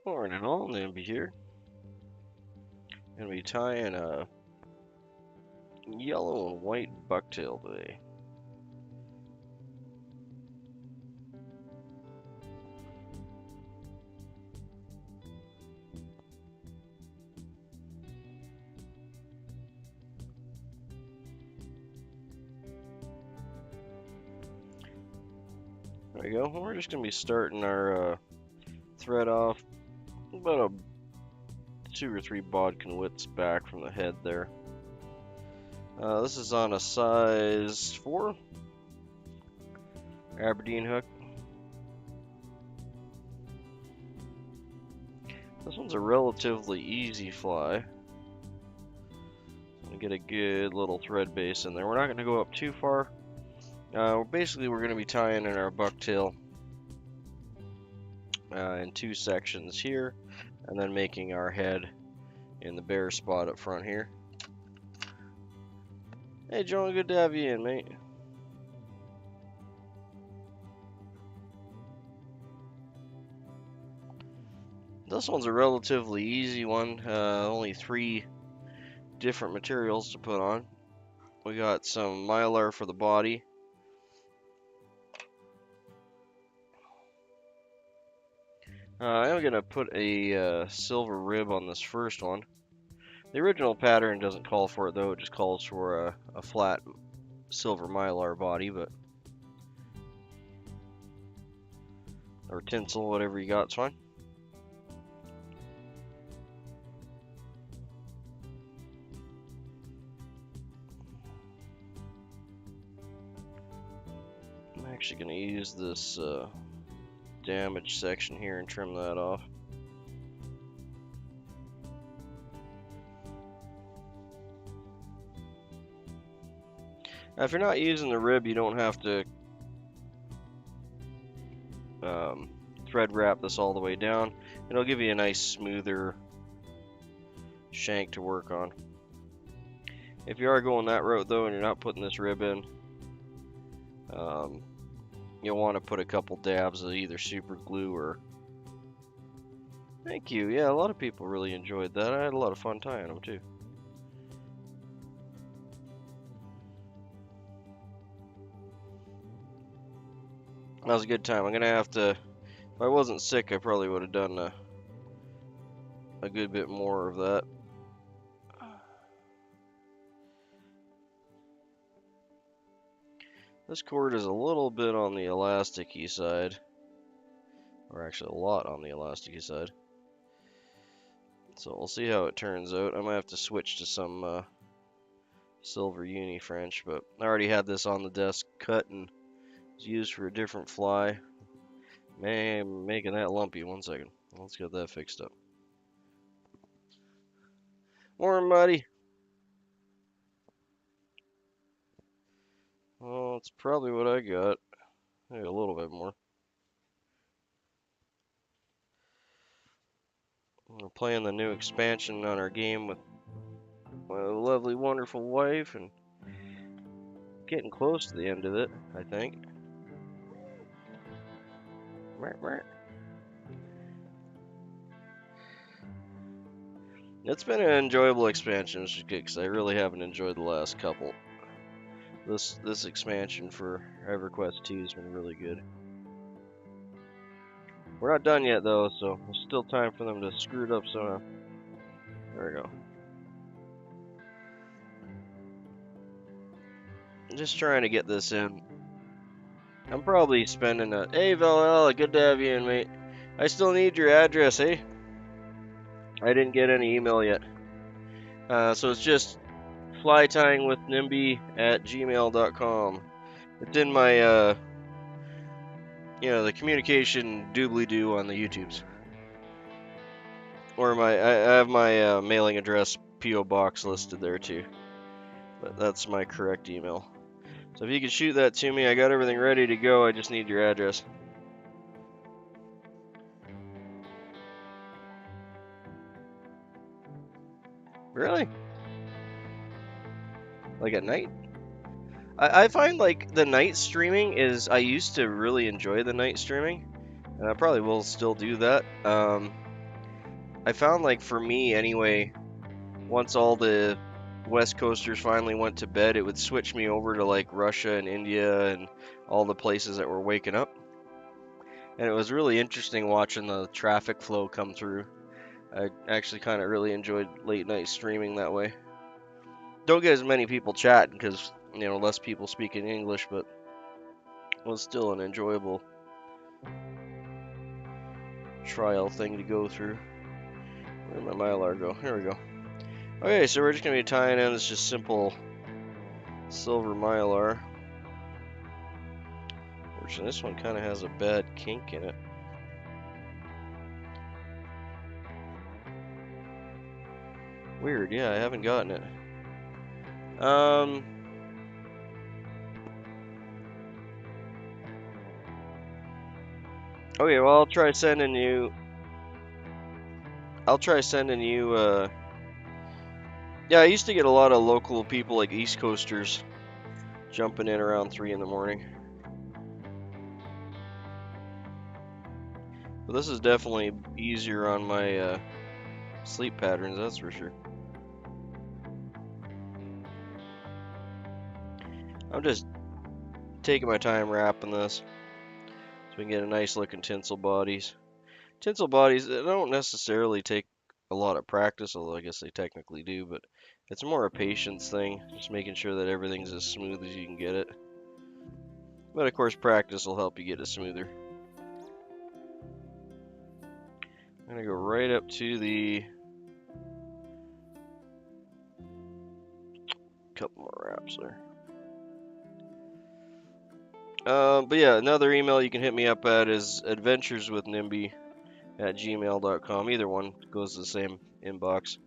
Morning all, Nimby here. Gonna be tying a yellow and white bucktail today. There we go. We're just gonna be starting our thread off about a 2 or 3 bodkin widths back from the head there. This is on a size 4 Aberdeen hook. This one's a relatively easy fly. I'm gonna get a good little thread base in there. We're not gonna go up too far. Basically, we're gonna be tying in our bucktail in 2 sections here, and then making our head in the bare spot up front here. Hey John, good to have you in, mate. This one's a relatively easy one, only 3 different materials to put on. We got some Mylar for the body. I'm going to put a silver rib on this first one. The original pattern doesn't call for it though, it just calls for a flat silver Mylar body, but or tinsel, whatever you got, it's fine. I'm actually going to use this damaged section here and trim that off. Now, if you're not using the rib, you don't have to thread wrap this all the way down. It'll give you a nice smoother shank to work on. If you are going that route though and you're not putting this rib in, you'll want to put a couple dabs of either super glue or... Thank you. Yeah, a lot of people really enjoyed that. I had a lot of fun tying them too. That was a good time. I'm gonna have to, if I wasn't sick, I probably would have done a good bit more of that. This cord is a little bit on the elasticy side, or actually a lot on the elasticy side. So we'll see how it turns out. I might have to switch to some silver uni French, but I already had this on the desk cut and it's used for a different fly. Man, I'm making that lumpy. 1 second. Let's get that fixed up. More muddy. Well, it's probably what I got. Maybe a little bit more. We're playing the new expansion on our game with my lovely, wonderful wife, and getting close to the end of it, I think. It's been an enjoyable expansion, which is good, because I really haven't enjoyed the last couple. This expansion for EverQuest 2 has been really good. We're not done yet though, so there's still time for them to screw it up somehow. There we go. I'm just trying to get this in. I'm probably spending a... Hey Valhalla, good to have you in, mate. I still need your address, eh? I didn't get any email yet. So it's just flytyingwithnimby@gmail.com. It's in my, the communication doobly-doo on the YouTubes. Or I have my mailing address, P.O. Box listed there too. But that's my correct email. So if you could shoot that to me, I got everything ready to go. I just need your address. Really? Like at night? I find like the night streaming is, I used to really enjoy the night streaming, and I probably will still do that. I found, like, for me anyway, once all the West Coasters finally went to bed, it would switch me over to like Russia and India and all the places that were waking up. And it was really interesting watching the traffic flow come through. I actually kind of really enjoyed late night streaming that way. Don't get as many people chatting because, you know, less people speaking English, but it was still an enjoyable trial thing to go through. Where'd my Mylar go? Here we go. Okay, so we're just going to be tying in this just simple silver Mylar. Fortunately, this one kind of has a bad kink in it. Weird, yeah, I haven't gotten it. Okay, well, I'll try sending you, yeah, I used to get a lot of local people, like East Coasters, jumping in around 3 in the morning. But this is definitely easier on my sleep patterns, that's for sure. I'm just taking my time wrapping this so we can get a nice looking tinsel bodies. Tinsel bodies, they don't necessarily take a lot of practice, although I guess they technically do, but it's more a patience thing, just making sure that everything's as smooth as you can get it. But of course, practice will help you get it smoother. I'm gonna go right up to the couple more wraps there. But yeah, another email you can hit me up at is adventureswithnimby@gmail.com. Either one goes to the same inbox.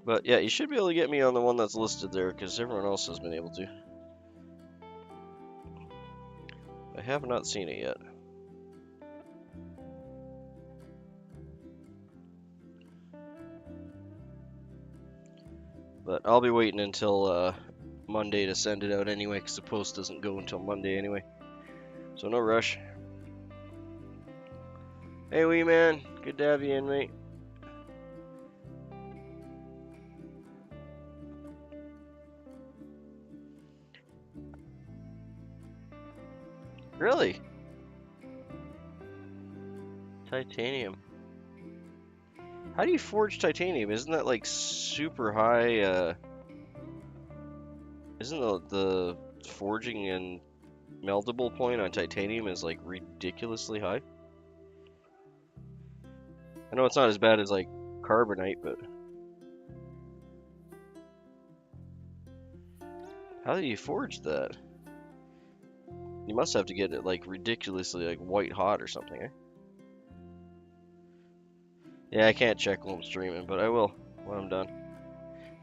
But yeah, you should be able to get me on the one that's listed there because everyone else has been able to. I have not seen it yet. But I'll be waiting until Monday to send it out anyway because the post doesn't go until Monday anyway. So no rush. Hey, wee man. Good to have you in, mate. Really? Titanium. How do you forge titanium? Isn't that like super high? Isn't the forging and meltable point on titanium is like ridiculously high? I know it's not as bad as like carbonite, but how do you forge that? You must have to get it like ridiculously like white hot or something, eh? Yeah, I can't check while I'm streaming, but I will when I'm done.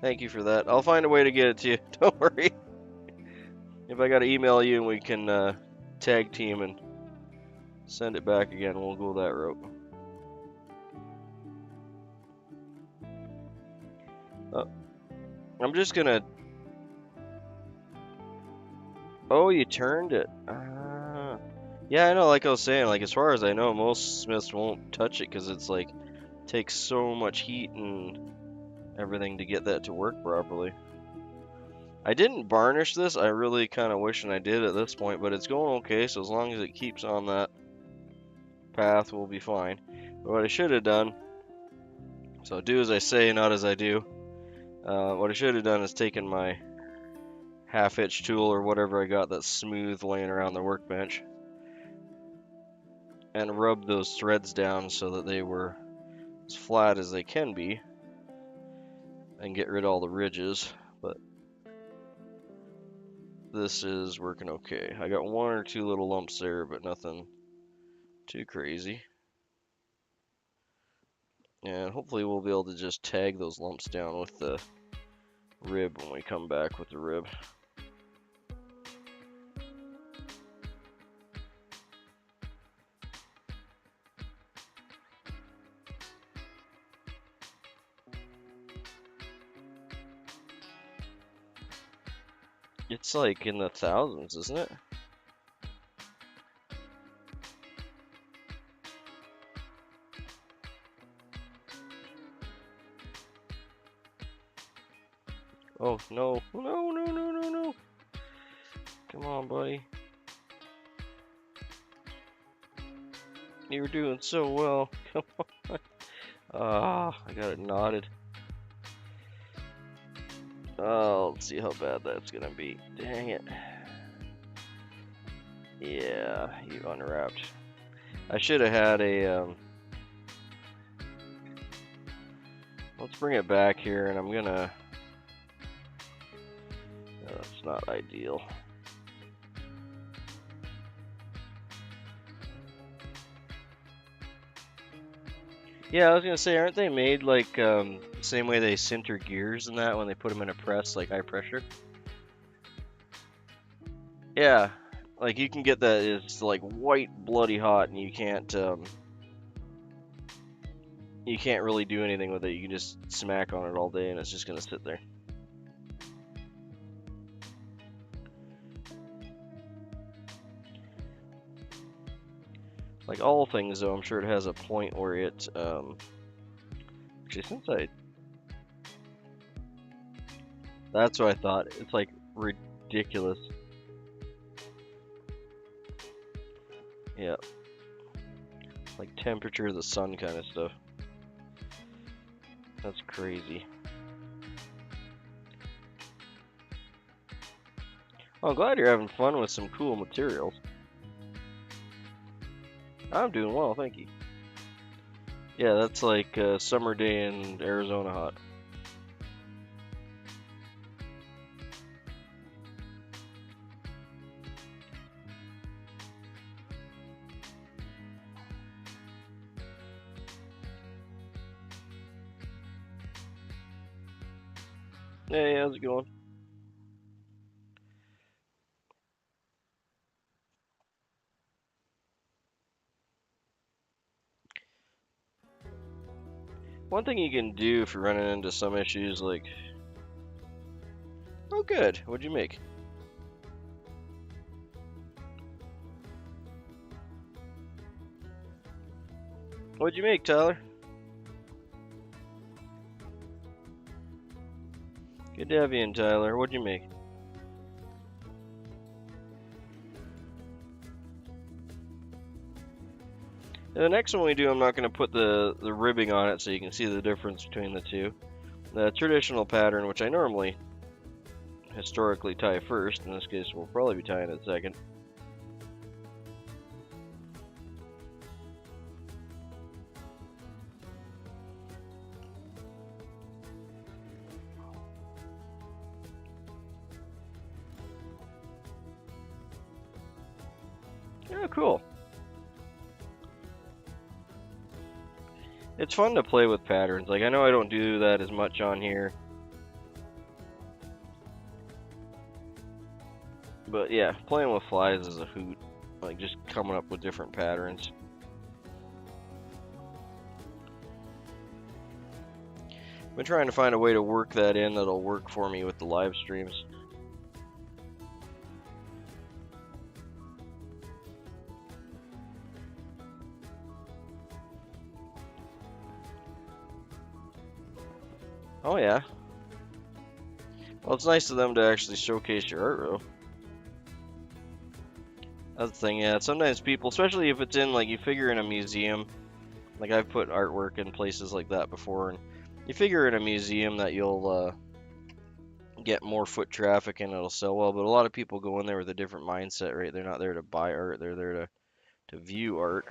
Thank you for that. I'll find a way to get it to you. Don't worry. If I gotta email you and we can tag team and send it back again, we'll go that route. I'm just gonna... Oh, you turned it. Yeah, I know, like I was saying, like as far as I know, most smiths won't touch it because it's like, takes so much heat and everything to get that to work properly. I didn't varnish this. I really kind of wishing I did at this point, but it's going okay, so as long as it keeps on that path, we'll be fine. But what I should have done, so do as I say, not as I do. What I should have done is taken my half-hitch tool or whatever I got that's smooth laying around the workbench and rubbed those threads down so that they were as flat as they can be and get rid of all the ridges. But this is working okay. I got one or two little lumps there, but nothing too crazy. And hopefully we'll be able to just tag those lumps down with the rib when we come back with the rib. It's like in the thousands, isn't it? Oh, no. No, no, no, no, no. Come on, buddy. You were doing so well. Come on. Ah, I got it knotted. Oh, let's see how bad that's gonna be. Dang it. Yeah, you unwrapped. I should have had a, let's bring it back here, and I'm gonna, that's not ideal. Yeah, I was gonna say, aren't they made like, the same way they sinter gears and that when they put them in a press, like high pressure? Yeah, like you can get that, it's like white, bloody hot, and you can't really do anything with it. You can just smack on it all day, and it's just gonna sit there. Like all things, though, I'm sure it has a point where it, actually, that's what I thought. It's like ridiculous. Yeah. Like temperature of the sun kind of stuff. That's crazy. Well, I'm glad you're having fun with some cool materials. I'm doing well, thank you. Yeah, that's like a summer day in Arizona hot. Hey, how's it going? One thing you can do if you're running into some issues, like... Oh, good. What'd you make? What'd you make, Tyler? Good to have you in, Tyler. What'd you make? And the next one we do, I'm not going to put the ribbing on it so you can see the difference between the two. The traditional pattern, which I normally historically tie first, in this case we'll probably be tying it second. Yeah, cool. It's fun to play with patterns. Like, I know I don't do that as much on here. But yeah, playing with flies is a hoot. Like, just coming up with different patterns. I've been trying to find a way to work that in that'll work for me with the live streams. Oh yeah. Well, it's nice of them to actually showcase your art row. That's the thing, yeah. Sometimes people, especially if it's in, like, you figure in a museum, like I've put artwork in places like that before, and you figure in a museum that you'll get more foot traffic and it'll sell well, but a lot of people go in there with a different mindset, right? They're not there to buy art, they're there to view art.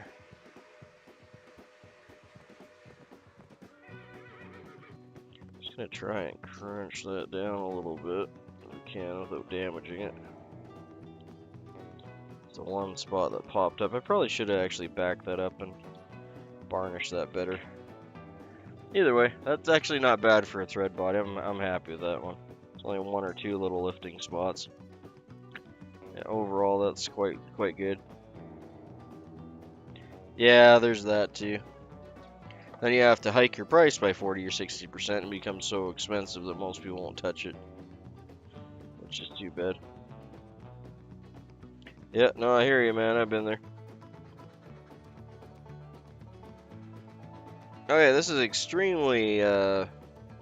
Just gonna try and crunch that down a little bit if I can without damaging it. It's the one spot that popped up. I probably should have actually backed that up and varnished that better. Either way, that's actually not bad for a thread body. I'm happy with that one. It's only one or two little lifting spots. Yeah, overall, that's quite good. Yeah, there's that too. Then you have to hike your price by 40 or 60% and become so expensive that most people won't touch it. Which is too bad. Yeah, no, I hear you, man. I've been there. Okay, this is extremely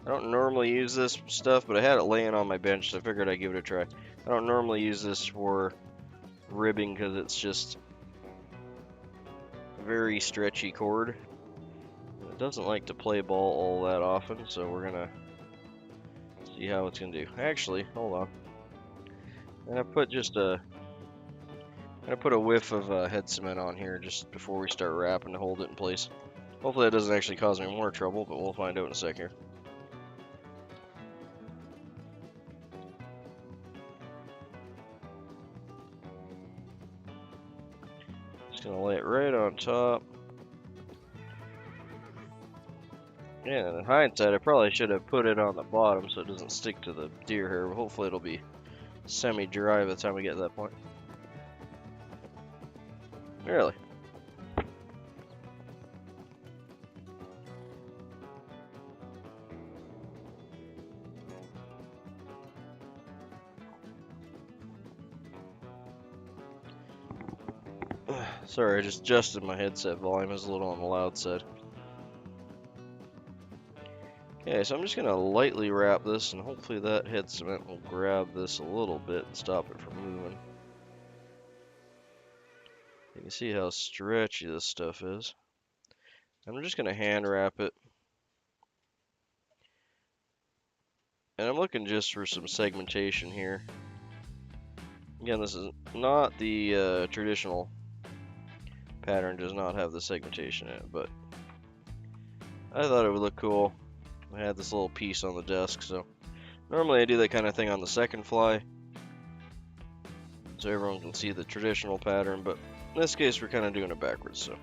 I don't normally use this stuff, but I had it laying on my bench, so I figured I'd give it a try. I don't normally use this for ribbing because it's just a very stretchy cord. It doesn't like to play ball all that often, so we're gonna see how it's gonna do. Actually, hold on. I'm gonna put a whiff of head cement on here just before we start wrapping to hold it in place. Hopefully that doesn't actually cause me more trouble, but we'll find out in a sec here. Just gonna lay it right on top. Yeah, in hindsight, I probably should have put it on the bottom so it doesn't stick to the deer hair, but hopefully it'll be semi-dry by the time we get to that point. Really? Sorry, I just adjusted my headset volume. It's a little on the loud side. Okay, so I'm just going to lightly wrap this, and hopefully that head cement will grab this a little bit and stop it from moving. You can see how stretchy this stuff is. I'm just going to hand wrap it. And I'm looking just for some segmentation here. Again, this is not the traditional pattern, does not have the segmentation in it, but I thought it would look cool. I had this little piece on the desk, so normally I do that kind of thing on the second fly so everyone can see the traditional pattern, but in this case we're kind of doing it backwards. So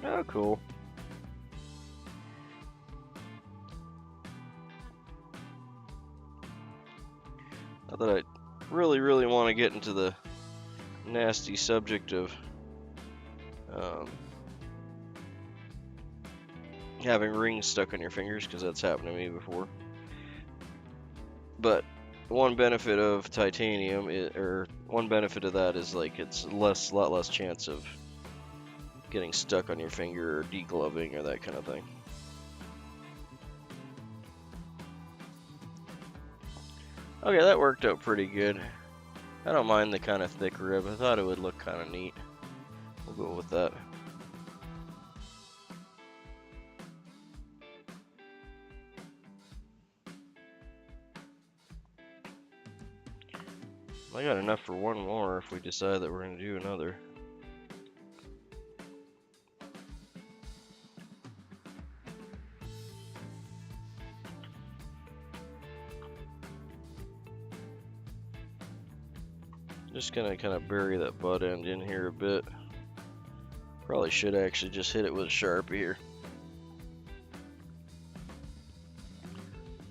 oh, cool. Not that I really want to get into the nasty subject of having rings stuck on your fingers, because that's happened to me before. But one benefit of titanium, or one benefit of that is like it's a lot less chance of getting stuck on your finger or degloving or that kind of thing. Okay, that worked out pretty good. I don't mind the kind of thick rib. I thought it would look kind of neat. We'll go with that. I got enough for one more if we decide that we're going to do another. Just gonna kind of bury that butt end in here a bit. Probably should actually just hit it with a Sharpie here.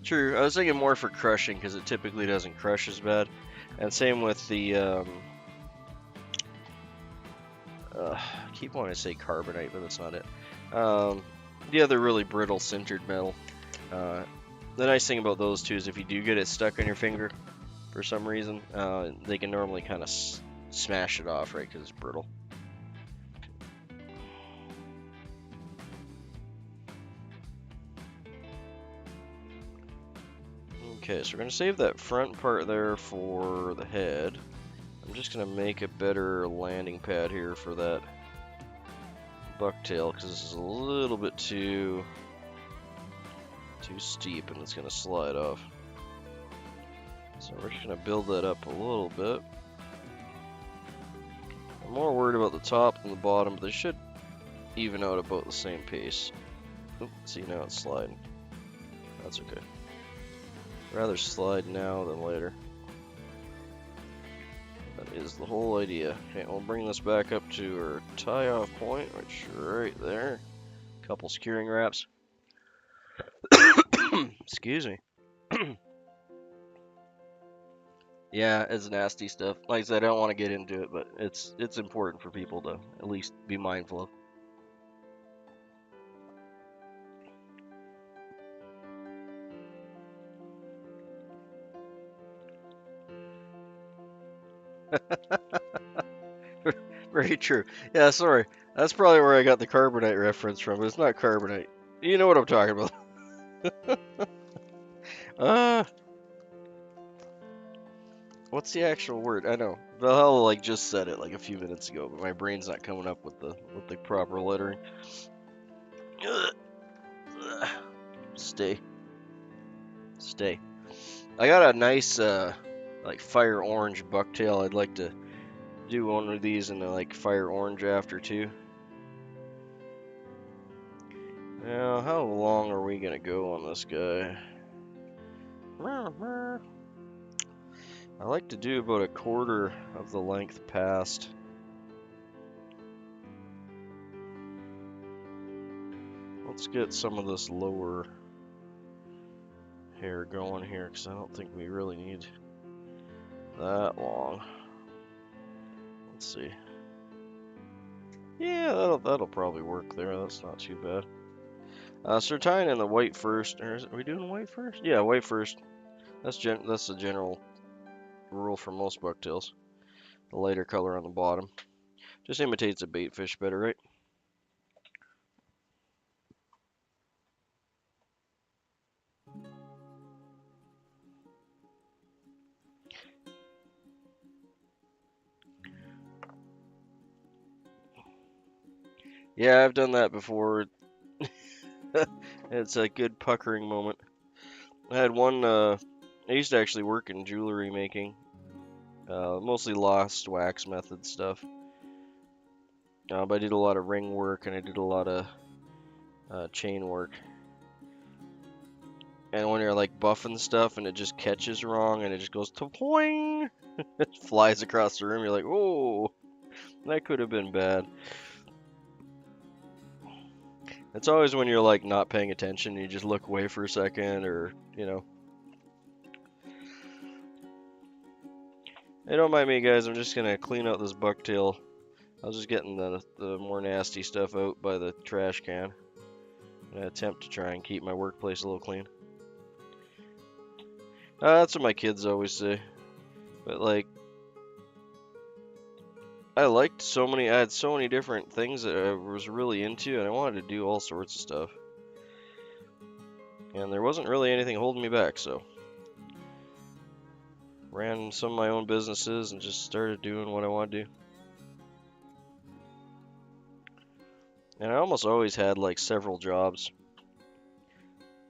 True, I was thinking more for crushing because it typically doesn't crush as bad. And same with the, I keep wanting to say carbonite, but that's not it. The other really brittle sintered metal. The nice thing about those two is if you do get it stuck on your finger for some reason, they can normally kind of smash it off, right, because it's brittle. Okay, so we're going to save that front part there for the head. I'm just going to make a better landing pad here for that bucktail, because this is a little bit too steep and it's going to slide off. So we're just going to build that up a little bit. I'm more worried about the top than the bottom, but they should even out about the same pace. Oop, see, now it's sliding. That's okay. Rather slide now than later. That is the whole idea. Okay, we'll bring this back up to our tie-off point, which is right there. Couple securing wraps. Excuse me. Yeah, it's nasty stuff. Like I said, I don't want to get into it, but it's important for people to at least be mindful of. Very true. Yeah, sorry. That's probably where I got the carbonite reference from, but it's not carbonite. You know what I'm talking about. Uh, what's the actual word? I know. Valhalla like just said it like a few minutes ago, but my brain's not coming up with the proper lettering. Stay. Stay. I got a nice like fire orange bucktail. I'd like to do one of these in the like fire orange after too. Now, how long are we gonna go on this guy? I like to do about a quarter of the length past. Let's get some of this lower hair going here, because I don't think we really need that long. Let's see. Yeah, that'll probably work there. That's not too bad. So we're tying in the white first. Or are we doing white first? Yeah, white first. That's the general rule for most bucktails. The lighter color on the bottom just imitates a bait fish better, right? Yeah, I've done that before. It's a good puckering moment. I had one. I used to actually work in jewelry making, mostly lost wax method stuff. But I did a lot of ring work and I did a lot of chain work. And when you're like buffing stuff and it just catches wrong and it just goes to-poing, it flies across the room. You're like, oh, that could have been bad. It's always when you're like not paying attention, you just look away for a second, or you know. Hey, don't mind me, guys. I'm just gonna clean out this bucktail. I was just getting the more nasty stuff out by the trash can. I attempt to try and keep my workplace a little clean. That's what my kids always say. But like, I had so many different things that I was really into, and I wanted to do all sorts of stuff. And there wasn't really anything holding me back, so ran some of my own businesses and just started doing what I wanted to do. And I almost always had like several jobs.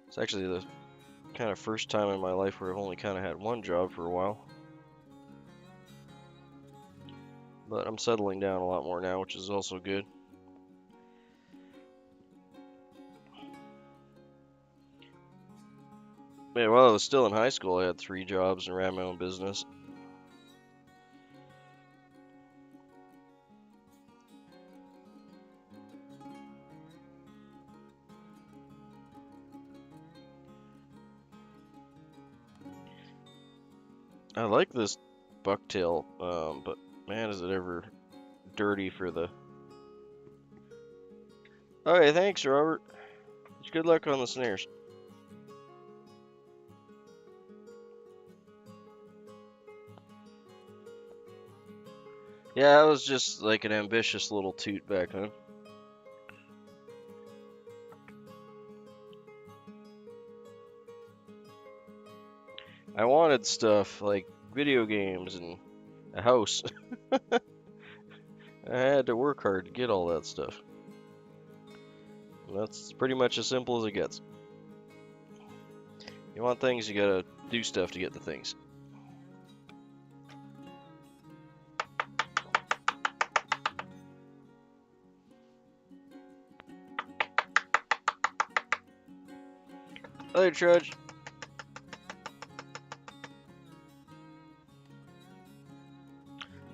It's actually the kind of first time in my life where I've only kind of had one job for a while. But I'm settling down a lot more now, which is also good. Yeah, while I was still in high school, I had 3 jobs and ran my own business. I like this bucktail, but man, is it ever dirty for the... Okay, thanks, Robert. Good luck on the snares. Yeah, I was just like an ambitious little toot back then. I wanted stuff like video games and a house. I had to work hard to get all that stuff. And that's pretty much as simple as it gets. You want things, you gotta do stuff to get the things. Other Trudge.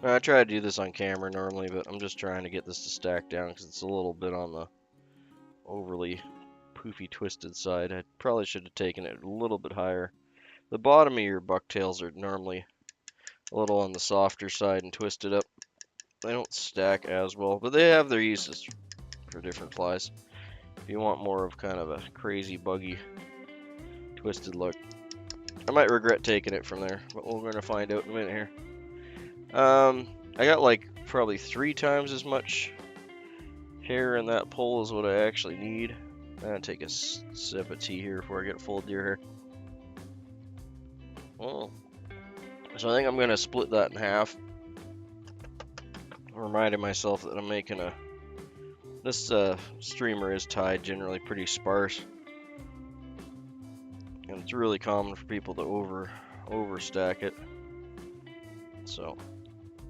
I try to do this on camera normally, but I'm just trying to get this to stack down because it's a little bit on the overly poofy twisted side. I probably should have taken it a little bit higher. The bottom of your bucktails are normally a little on the softer side and twisted up. They don't stack as well, but they have their uses for different flies. If you want more of kind of a crazy, buggy, twisted look. I might regret taking it from there, but we're going to find out in a minute here. I got like probably 3 times as much hair in that pole as what I actually need. I'm gonna take a sip of tea here before I get full of deer hair. Oh. So I think I'm gonna split that in half. I'm reminding myself that I'm making a. This streamer is tied generally pretty sparse, and it's really common for people to overstack it. So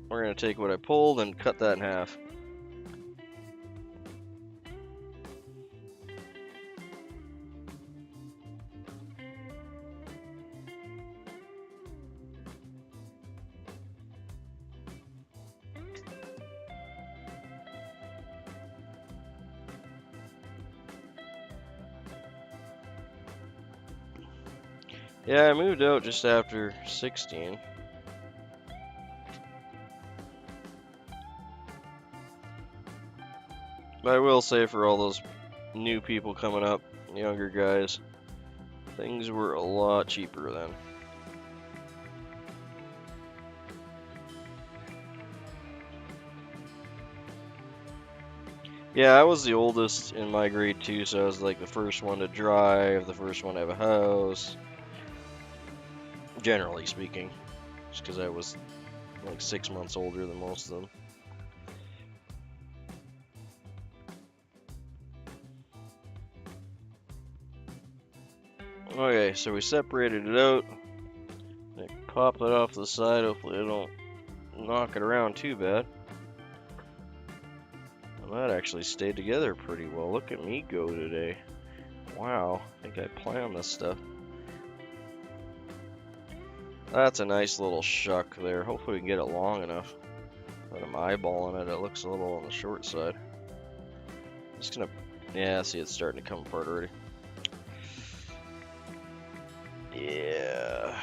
we're gonna take what I pulled and cut that in half. Yeah, I moved out just after 16. But I will say, for all those new people coming up, younger guys, things were a lot cheaper then. Yeah, I was the oldest in my grade too, so I was like the first one to drive, the first one to have a house. Generally speaking, just because I was like 6 months older than most of them. Okay, so we separated it out. Pop it off the side. Hopefully I don't knock it around too bad. And that actually stayed together pretty well. Look at me go today. Wow, I think I planned this stuff. That's a nice little shuck there. Hopefully we can get it long enough. But I'm eyeballing it. It looks a little on the short side. Just gonna, yeah, see it's starting to come apart already. Yeah.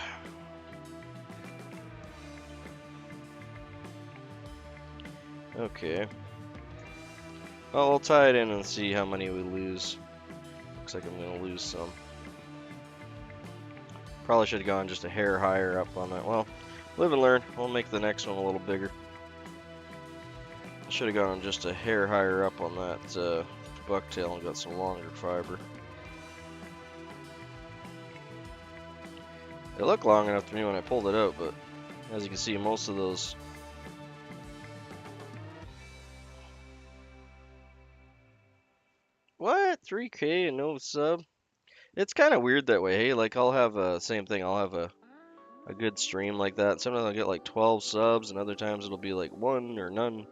Okay. Well, we'll tie it in and see how many we lose. Looks like I'm gonna lose some. Probably should have gone just a hair higher up on that. Well, live and learn. We'll make the next one a little bigger. Should have gone just a hair higher up on that bucktail and got some longer fiber. It looked long enough to me when I pulled it out, but as you can see, most of those. What? 3K and no sub? It's kind of weird that way, hey? Like, I'll have a same thing. I'll have a good stream like that. Sometimes I'll get like 12 subs, and other times it'll be like 1 or none.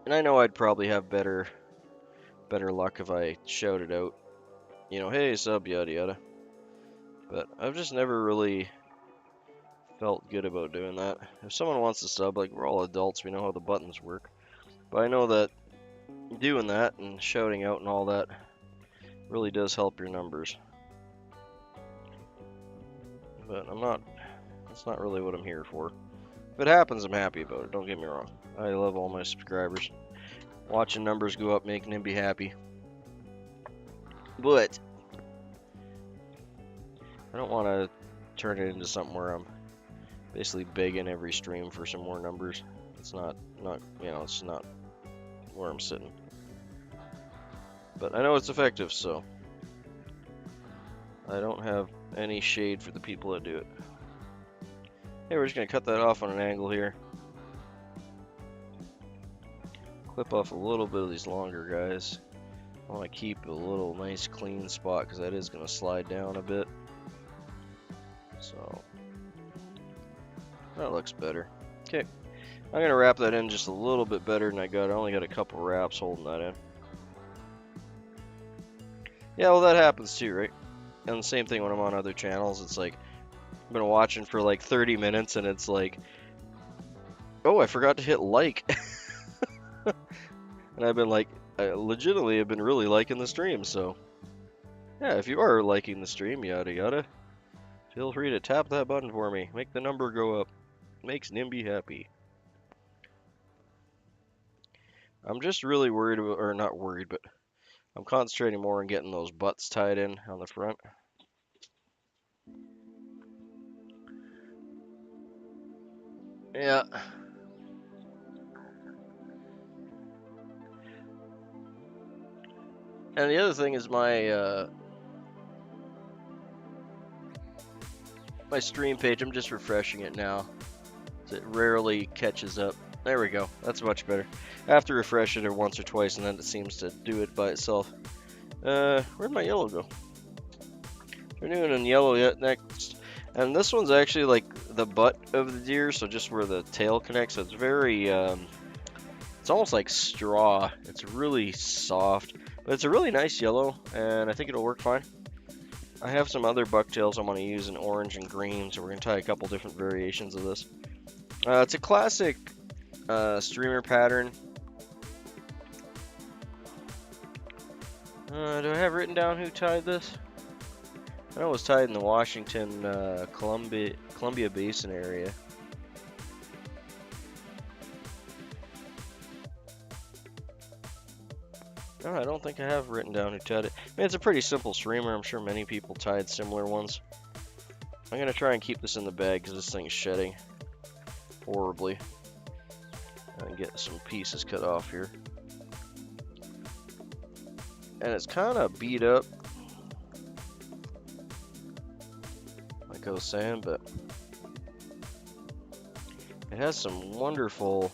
And I know I'd probably have better luck if I shouted out, you know, hey, sub, yada yada. But I've just never really felt good about doing that. If someone wants to sub, like, we're all adults, we know how the buttons work. But I know that doing that and shouting out and all that really does help your numbers. But that's not really what I'm here for. If it happens, I'm happy about it, don't get me wrong. I love all my subscribers. Watching numbers go up make Nimby happy. But I don't want to turn it into something where I'm basically begging every stream for some more numbers. It's not it's not where I'm sitting. But I know it's effective, so I don't have any shade for the people that do it. Hey, we're just gonna cut that off on an angle here. Clip off a little bit of these longer guys. I want to keep a little nice clean spot because that is gonna slide down a bit. So that looks better. Okay, I'm gonna wrap that in just a little bit better than I got. I only got a couple wraps holding that in. Yeah, well, that happens too, right? And the same thing when I'm on other channels. It's like I've been watching for like 30 minutes and it's like, oh, I forgot to hit like. And I've been like, I legitimately have been really liking the stream. So yeah, if you are liking the stream, yada yada, feel free to tap that button for me. Make the number go up. Makes Nimby happy. I'm just really worried about, or not worried, but I'm concentrating more on getting those butts tied in on the front. Yeah. And the other thing is my my stream page. I'm just refreshing it now. It rarely catches up. There we go. That's much better. I have to refresh it once or twice, and then it seems to do it by itself. Where'd my yellow go? We're doing in yellow yet next, and this one's actually like the butt of the deer, so just where the tail connects. So it's very, it's almost like straw. It's really soft, but it's a really nice yellow, and I think it'll work fine. I have some other bucktails I'm going to use in orange and green, so we're going to tie a couple different variations of this. It's a classic streamer pattern. Do I have written down who tied this? I know it was tied in the Washington, Columbia Basin area. No, I don't think I have written down who tied it. I mean, it's a pretty simple streamer. I'm sure many people tied similar ones. I'm going to try and keep this in the bag because this thing is shedding horribly. And get some pieces cut off here. And it's kind of beat up, like I was saying, but it has some wonderful,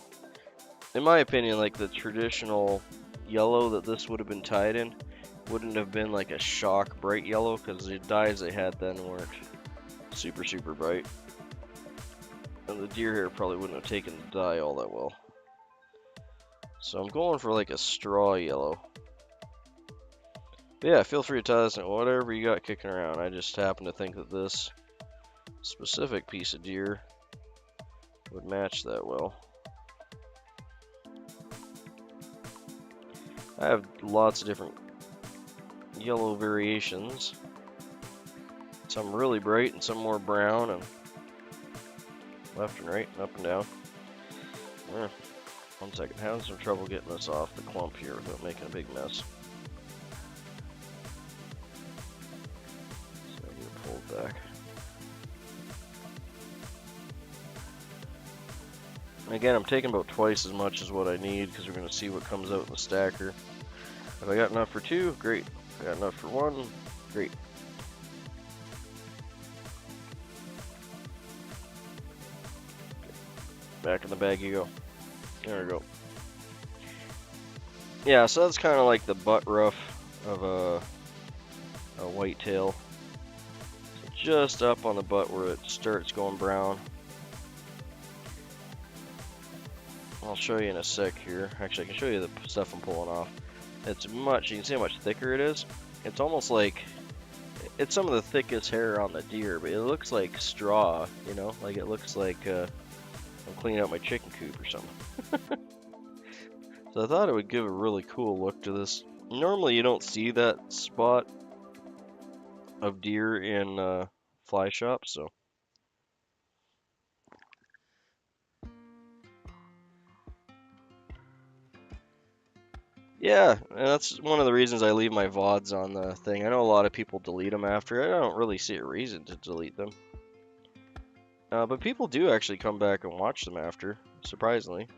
in my opinion, like the traditional yellow that this would have been tied in wouldn't have been like a shock bright yellow, because the dyes they had then weren't super bright, and the deer hair probably wouldn't have taken the dye all that well. So I'm going for like a straw yellow. But yeah, feel free to tie this in whatever you got kicking around. I just happen to think that this specific piece of deer would match that well. I have lots of different yellow variations. Some really bright and some more brown, and left and right and up and down. 1 second, having some trouble getting this off the clump here without making a big mess. So I need to pull it back. And again, I'm taking about twice as much as what I need because we're going to see what comes out in the stacker. If I got enough for 2, great. If I got enough for 1, great. Back in the bag you go. There we go. Yeah, so that's kind of like the butt rough of a whitetail. So just up on the butt where it starts going brown. I'll show you in a sec here. Actually, I can show you the stuff I'm pulling off. It's much, you can see how much thicker it is. It's almost like, it's some of the thickest hair on the deer, but it looks like straw, you know? Like it looks like I'm cleaning out my chicken coop or something. So I thought it would give a really cool look to this. Normally you don't see that spot of deer in fly shops, so. Yeah, and that's one of the reasons I leave my VODs on the thing. I know a lot of people delete them after. I don't really see a reason to delete them. But people do actually come back and watch them after, surprisingly.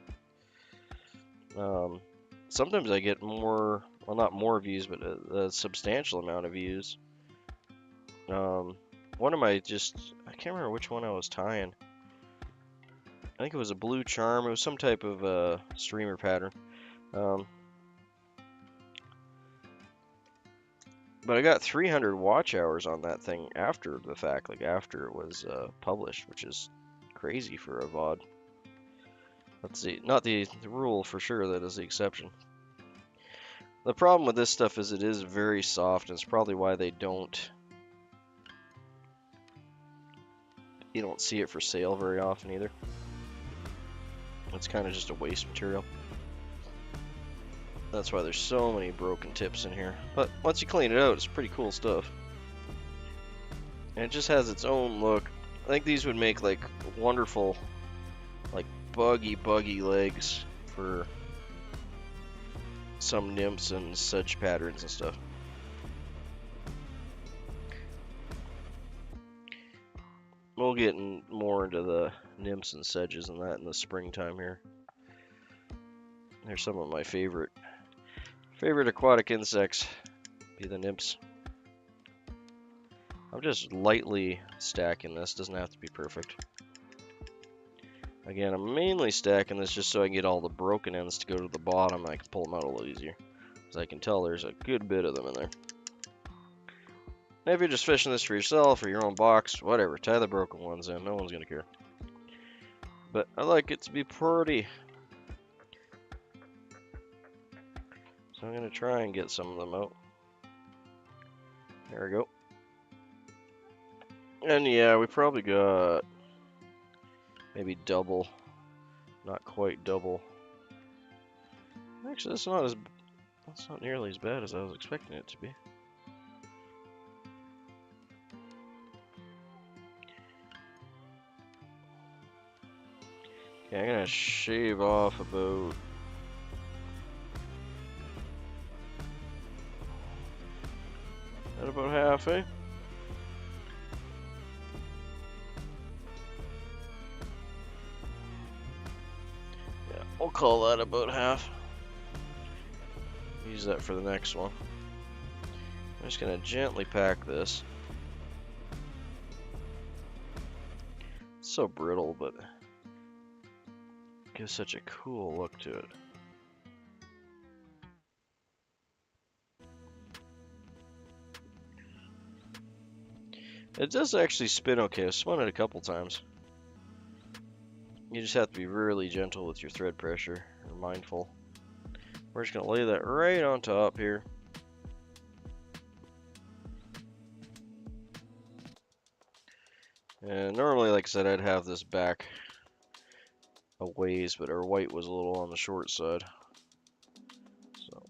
Sometimes I get more, well, not more views, but a substantial amount of views. One of my I can't remember which one I was tying. I think it was a blue charm. It was some type of streamer pattern. But I got 300 watch hours on that thing after the fact, like after it was published, which is crazy for a VOD. That's not the rule for sure, that is the exception. The problem with this stuff is it is very soft, and it's probably why you don't see it for sale very often either. It's kind of just a waste material. That's why there's so many broken tips in here. But once you clean it out, it's pretty cool stuff. And it just has its own look. I think these would make like wonderful, like buggy legs for some nymphs and such patterns and stuff. we'll get more into the nymphs and sedges and that in the springtime here. They're some of my favorite aquatic insects, be the nymphs. I'm just lightly stacking this, doesn't have to be perfect. Again, I'm mainly stacking this just so I can get all the broken ends to go to the bottom and I can pull them out a little easier. As I can tell, there's a good bit of them in there. And if you're just fishing this for yourself or your own box, whatever, tie the broken ones in, no one's gonna care. But I like it to be pretty. So I'm gonna try and get some of them out. There we go. And yeah, we probably got maybe double, not quite double. Actually, that's not nearly as bad as I was expecting it to be. Okay, I'm gonna shave off about half, eh? Yeah, we'll call that about half. Use that for the next one. I'm just gonna gently pack this. It's so brittle, but it gives such a cool look to it. It does actually spin okay. I've spun it a couple times. You just have to be really gentle with your thread pressure, or mindful. We're just gonna lay that right on top here. And normally, like I said, I'd have this back a ways, but our white was a little on the short side. So,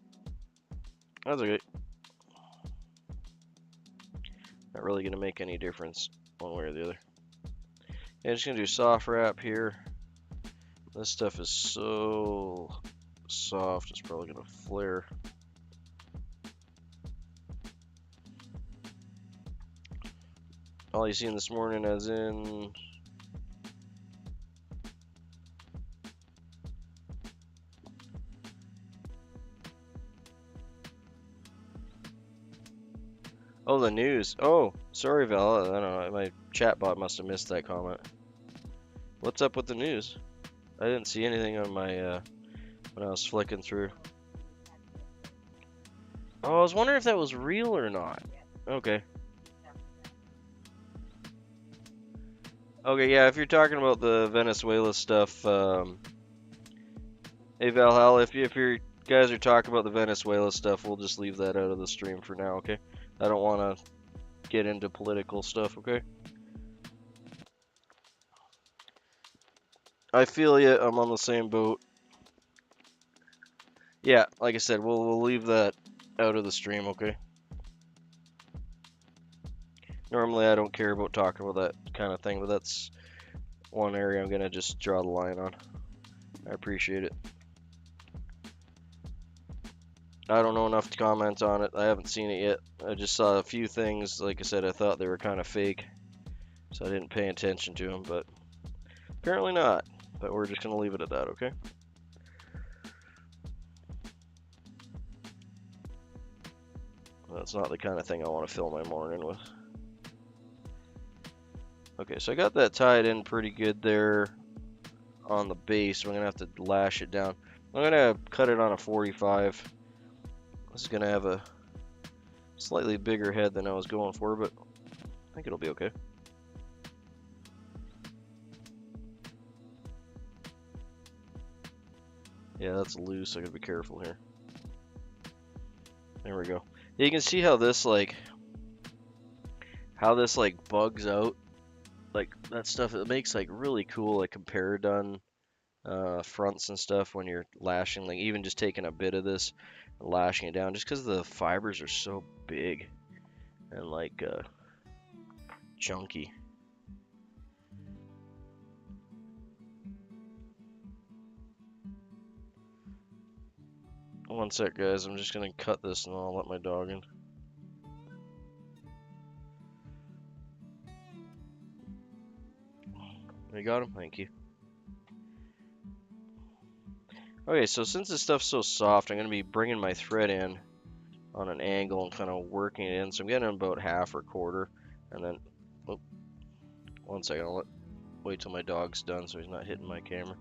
that's okay. Not really gonna make any difference one way or the other. Yeah, just gonna do soft wrap here. This stuff is so soft, it's probably gonna flare. All you seen this morning as in oh, the news. Oh, sorry, Val. I don't know. My chat bot must have missed that comment. What's up with the news? I didn't see anything on my when I was flicking through. Oh, I was wondering if that was real or not. Okay. Okay, yeah, if you're talking about the Venezuela stuff, hey Valhalla, if you guys are talking about the Venezuela stuff, we'll just leave that out of the stream for now, okay? I don't want to get into political stuff, okay? I feel ya, I'm on the same boat. Yeah, like I said, we'll leave that out of the stream, okay? Normally I don't care about talking about that kind of thing, but that's one area I'm gonna just draw the line on. I appreciate it. I don't know enough to comment on it. I haven't seen it yet. I just saw a few things. Like I said, I thought they were kind of fake, so I didn't pay attention to them, but apparently not. But we're just gonna leave it at that, okay? That's not the kind of thing I want to fill my morning with. Okay, so I got that tied in pretty good there on the base. I'm gonna have to lash it down. I'm gonna cut it on a 45. This is gonna have a slightly bigger head than I was going for, but I think it'll be okay. Yeah, that's loose. I gotta be careful here. There we go. You can see how this bugs out. Like that stuff, it makes like really cool like compare done fronts and stuff when you're lashing, like even just taking a bit of this and lashing it down, just because the fibers are so big and like chunky. One sec, guys. I'm just gonna cut this and I'll let my dog in. You got him? Thank you. Okay, so since this stuff's so soft, I'm going to be bringing my thread in on an angle and kind of working it in. So I'm getting about half or quarter, and then, oh, 1 second, I'll wait till my dog's done so he's not hitting my camera.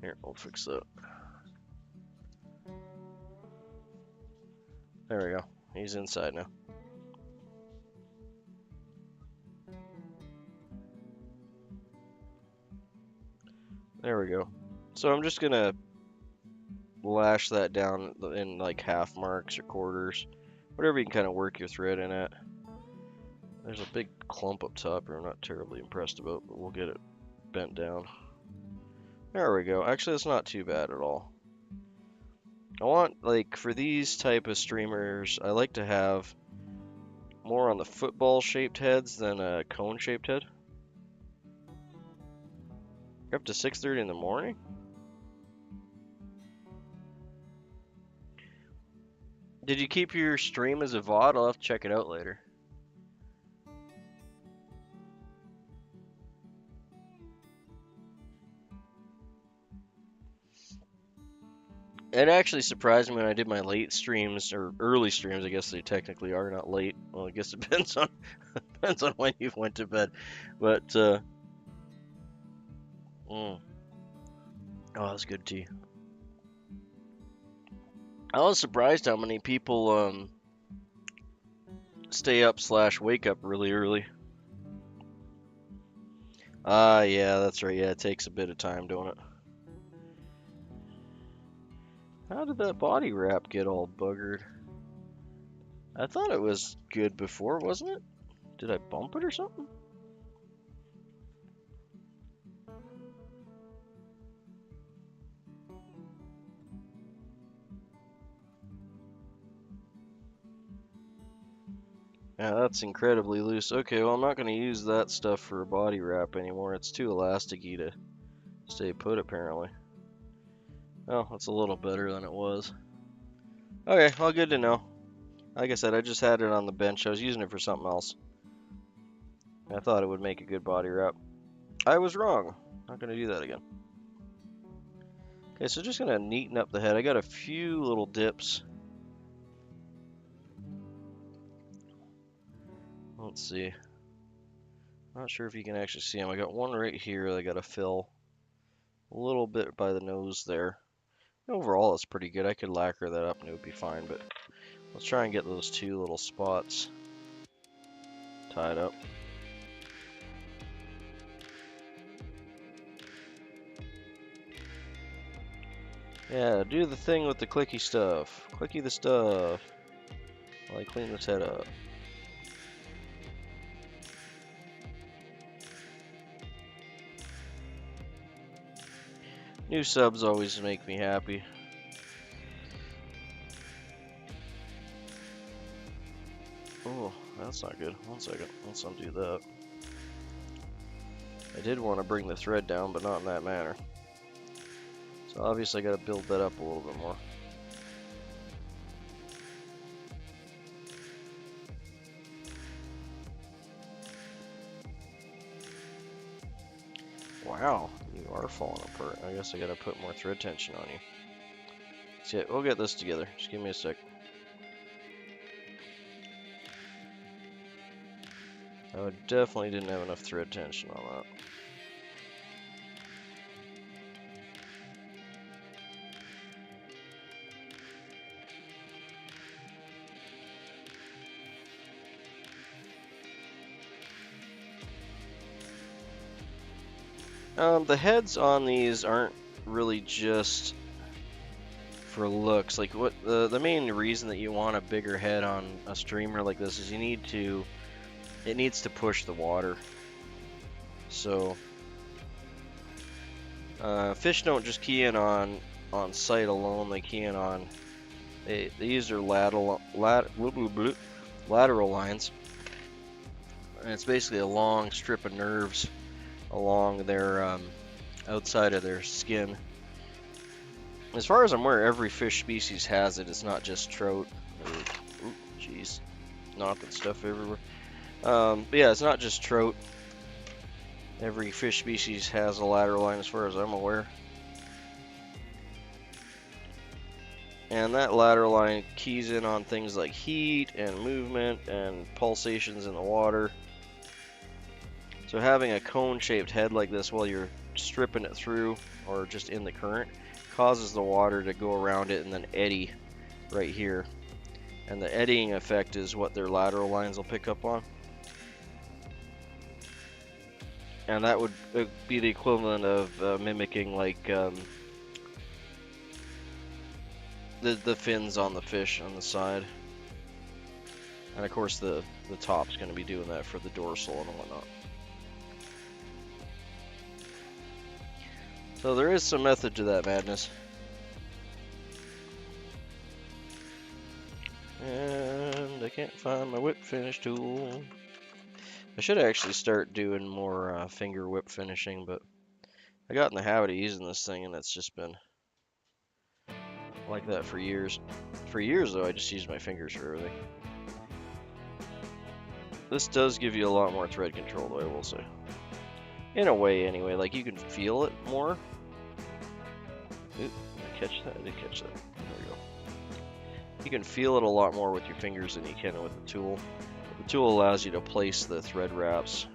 Here, we'll fix that. There we go. He's inside now. There we go. So I'm just gonna lash that down in like half marks or quarters, whatever you can kind of work your thread in at. There's a big clump up top here I'm not terribly impressed about, but we'll get it bent down. There we go. Actually, it's not too bad at all. I want, like, for these type of streamers, I like to have more on the football shaped heads than a cone shaped head. You're up to 6:30 in the morning? Did you keep your stream as a VOD? I'll have to check it out later. It actually surprised me when I did my late streams, or early streams, I guess they technically are, not late. Well, I guess it depends on depends on when you went to bed. But oh, that's good tea. I was surprised how many people stay up / wake up really early. Yeah, that's right. Yeah, it takes a bit of time, don't it? How did that body wrap get all buggered? I thought it was good before, wasn't it? Did I bump it or something? Yeah, that's incredibly loose. Okay, well, I'm not going to use that stuff for a body wrap anymore. It's too elasticy to stay put, apparently. Oh, that's a little better than it was. Okay, well, good to know. Like I said, I just had it on the bench. I was using it for something else. I thought it would make a good body wrap. I was wrong. Not going to do that again. Okay, so just going to neaten up the head. I got a few little dips. Let's see. Not sure if you can actually see them. I got one right here that I got to fill a little bit by the nose there. Overall, it's pretty good. I could lacquer that up and it would be fine, but let's try and get those two little spots tied up. Yeah, do the thing with the clicky stuff. Clicky the stuff while I clean this head up. New subs always make me happy. Oh, that's not good. 1 second. Let's undo that. I did want to bring the thread down, but not in that manner. So obviously I got to build that up a little bit more. Wow, you are falling apart. I guess I gotta put more thread tension on you. See, we'll get this together. Just give me a sec. I definitely didn't have enough thread tension on that. The heads on these aren't really just for looks. Like, what the main reason that you want a bigger head on a streamer like this is it needs to push the water. So fish don't just key in on sight alone. They key in on these are lateral lines, and it's basically a long strip of nerves along their outside of their skin. As far as I'm aware, every fish species has it. It's not just trout. Jeez, knocking stuff everywhere. But yeah, it's not just trout. Every fish species has a ladder line as far as I'm aware. And that ladder line keys in on things like heat and movement and pulsations in the water. So having a cone-shaped head like this while you're stripping it through or just in the current causes the water to go around it and then eddy right here. And the eddying effect is what their lateral lines will pick up on. And that would be the equivalent of mimicking like the fins on the fish on the side. And of course the top's going to be doing that for the dorsal and whatnot. So there is some method to that madness. And I can't find my whip finish tool. I should actually start doing more finger whip finishing, but I got in the habit of using this thing and it's just been like that for years. For years though, I just used my fingers for everything. This does give you a lot more thread control though, I will say. In a way anyway, like you can feel it more. Oop, did I catch that? I did catch that. There we go. You can feel it a lot more with your fingers than you can with the tool. The tool allows you to place the thread wraps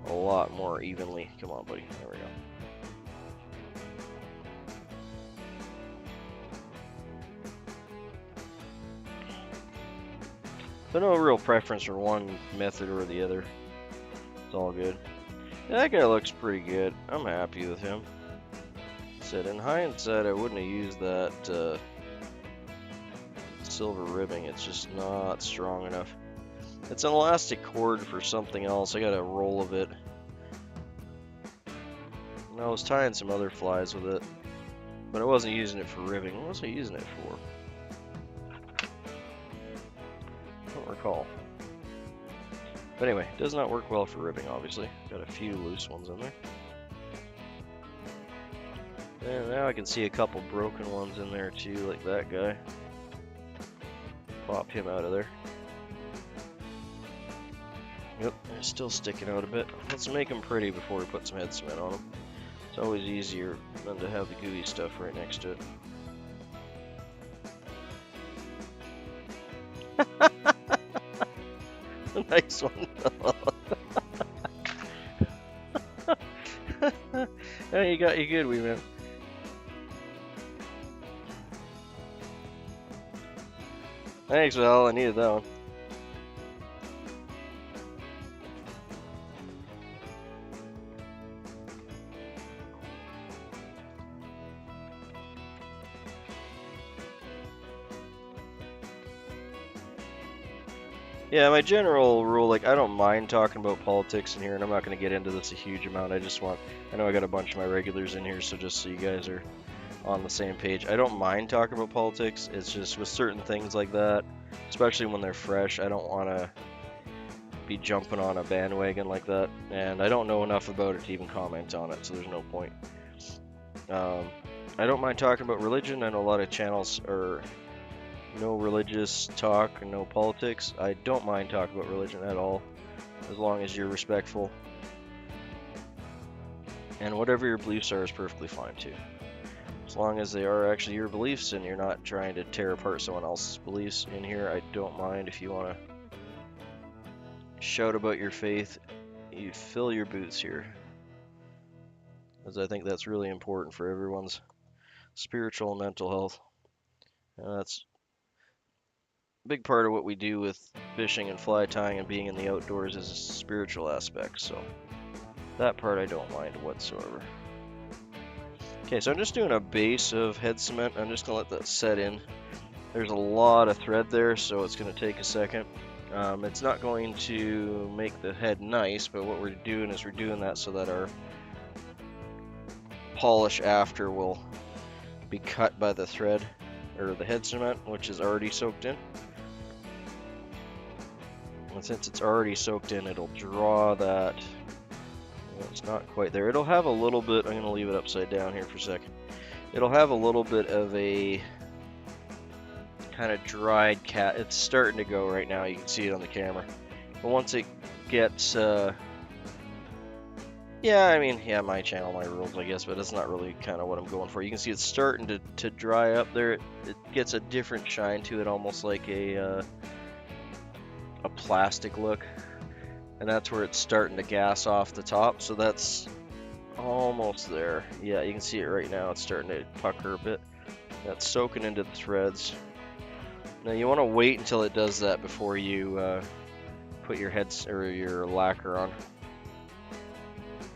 a lot more evenly. Come on, buddy. There we go. So no real preference for one method or the other. It's all good. Yeah, that guy looks pretty good. I'm happy with him. Said in hindsight, I wouldn't have used that silver ribbing. It's just not strong enough. It's an elastic cord for something else. I got a roll of it. And I was tying some other flies with it, but I wasn't using it for ribbing. What was I using it for? I don't recall. But anyway, it does not work well for ribbing, obviously. Got a few loose ones in there. And now I can see a couple broken ones in there too, like that guy. Pop him out of there. Yep, they're still sticking out a bit. Let's make them pretty before we put some head cement on them. It's always easier than to have the gooey stuff right next to it. Nice one. Oh, you got you good, wee man. Thanks, Val. I needed that one. Yeah, my general rule, like, I don't mind talking about politics in here, and I'm not going to get into this a huge amount. I know I got a bunch of my regulars in here, so just so you guys are on the same page. I don't mind talking about politics. It's just with certain things like that, especially when they're fresh, I don't want to be jumping on a bandwagon like that, and I don't know enough about it to even comment on it, so there's no point. I don't mind talking about religion. I know a lot of channels are no religious talk and no politics. I don't mind talking about religion at all, as long as you're respectful. And whatever your beliefs are is perfectly fine too. As long as they are actually your beliefs and you're not trying to tear apart someone else's beliefs in here, I don't mind. If you want to shout about your faith, you fill your boots here. Because I think that's really important for everyone's spiritual and mental health. And that's a big part of what we do with fishing and fly tying and being in the outdoors is a spiritual aspect. So that part I don't mind whatsoever. Okay, so I'm just doing a base of head cement. I'm just going to let that set in. There's a lot of thread there, so it's going to take a second. It's not going to make the head nice, but what we're doing is we're doing that so that our polish after will be cut by the thread, or the head cement, which is already soaked in. And since it's already soaked in, it'll draw that. It's not quite there. It'll have a little bit, I'm going to leave it upside down here for a second. It'll have a little bit of a kind of dried cat. It's starting to go right now. You can see it on the camera. But once it gets Yeah, I mean, yeah, my channel, my rules, I guess, but that's not really kind of what I'm going for. You can see it's starting to dry up there. It gets a different shine to it, almost like a plastic look. And that's where it's starting to gas off the top, so that's almost there. Yeah, you can see it right now. It's starting to pucker a bit. That's soaking into the threads. Now you want to wait until it does that before you put your heads or your lacquer on,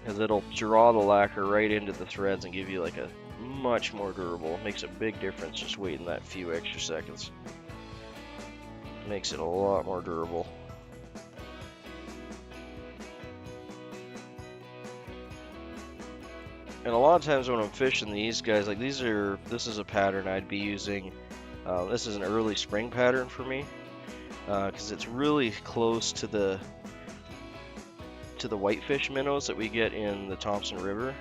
because it'll draw the lacquer right into the threads and give you like a much more durable. It makes a big difference just waiting that few extra seconds. It makes it a lot more durable. And a lot of times when I'm fishing these guys, like this is a pattern I'd be using. This is an early spring pattern for me, because it's really close to the whitefish minnows that we get in the Thompson River.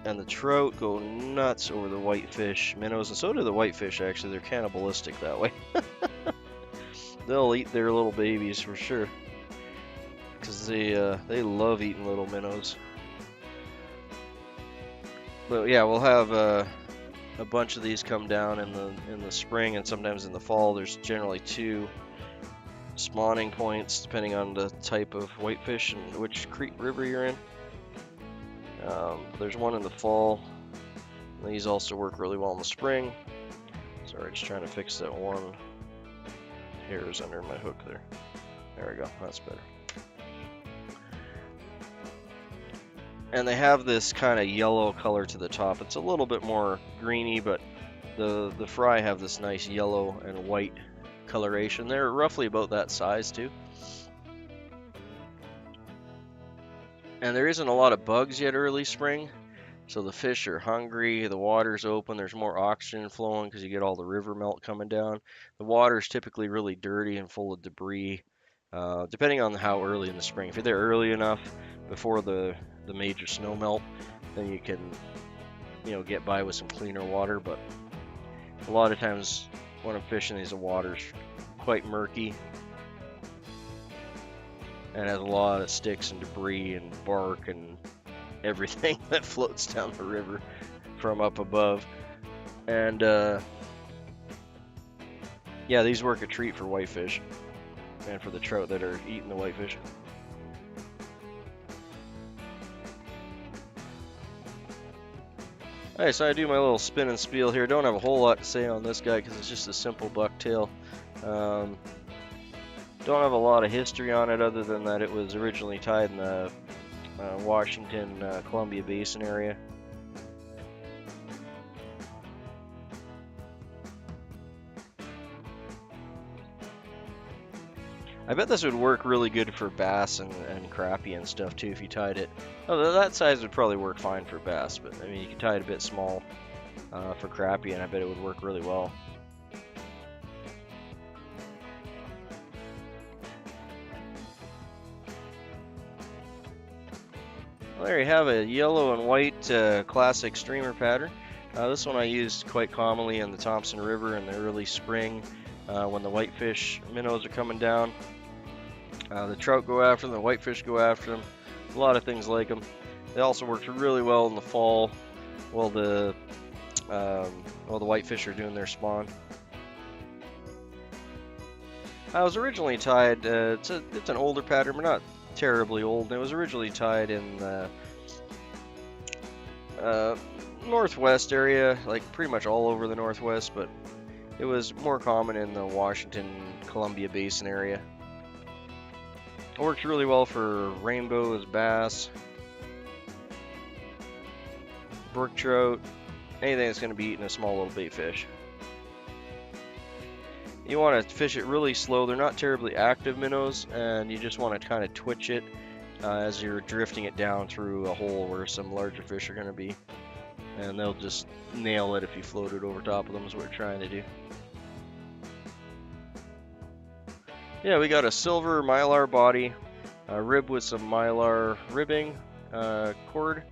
And the trout go nuts over the whitefish minnows, and so do the whitefish actually. They're cannibalistic that way. They'll eat their little babies for sure, because they love eating little minnows. But yeah, we'll have a bunch of these come down in the spring, and sometimes in the fall. There's generally 2 spawning points depending on the type of whitefish and which creek river you're in. There's one in the fall. These also work really well in the spring. Sorry, just trying to fix that one hairs under my hook there. There we go, that's better. And they have this kind of yellow color to the top. It's a little bit more greeny, but the fry have this nice yellow and white coloration. They're roughly about that size too. And there isn't a lot of bugs yet early spring, so the fish are hungry, the water's open, there's more oxygen flowing because you get all the river melt coming down. The water's typically really dirty and full of debris, depending on how early in the spring. If you're there early enough before the major snow melt, then you can, get by with some cleaner water. But a lot of times when I'm fishing these, the water's quite murky and has a lot of sticks and debris and bark and everything that floats down the river from up above. And yeah, these work a treat for whitefish and for the trout that are eating the whitefish. Alright, so I do my little spin and spiel here. Don't have a whole lot to say on this guy because it's just a simple bucktail. Don't have a lot of history on it other than that it was originally tied in the Washington, Columbia Basin area. I bet this would work really good for bass and crappie and stuff too if you tied it. Oh, that size would probably work fine for bass, but I mean you could tie it a bit small for crappie, and I bet it would work really well. Well, there you have a yellow and white classic streamer pattern. This one I used quite commonly in the Thompson River in the early spring when the whitefish minnows are coming down. The trout go after them, the whitefish go after them. A lot of things like them. They also work really well in the fall while the whitefish are doing their spawn. I was originally tied. It's an older pattern, but not terribly old. It was originally tied in the northwest area, like pretty much all over the northwest, but it was more common in the Washington, Columbia Basin area. It works really well for rainbows, bass, brook trout, anything that's going to be eating a small little bait fish. You want to fish it really slow. They're not terribly active minnows, and you just want to kind of twitch it as you're drifting it down through a hole where some larger fish are going to be. And they'll just nail it if you float it over top of them is what we're trying to do. Yeah, we got a silver Mylar body, ribbed with some Mylar ribbing cord,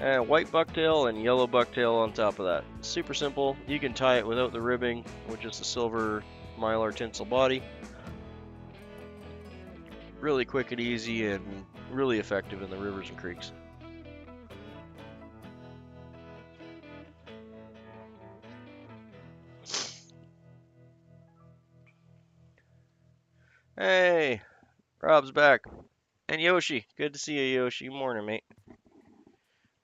and white bucktail and yellow bucktail on top of that. Super simple. You can tie it without the ribbing with just a silver Mylar tinsel body. really quick and easy and really effective in the rivers and creeks. Hey, Rob's back. And Yoshi, good to see you, Yoshi. Morning, mate.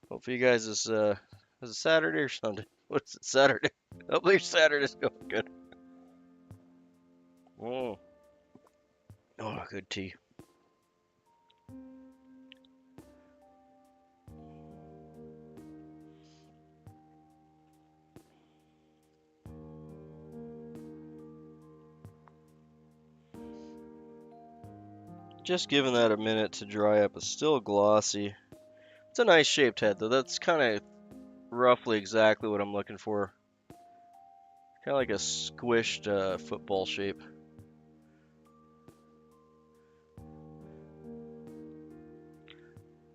Hopefully you guys is it Saturday or Sunday? What's it, Saturday? Hopefully Saturday's going good. Oh, good tea. Just giving that a minute to dry up. It's still glossy. It's a nice shaped head though. That's kind of roughly exactly what I'm looking for. Kind of like a squished football shape.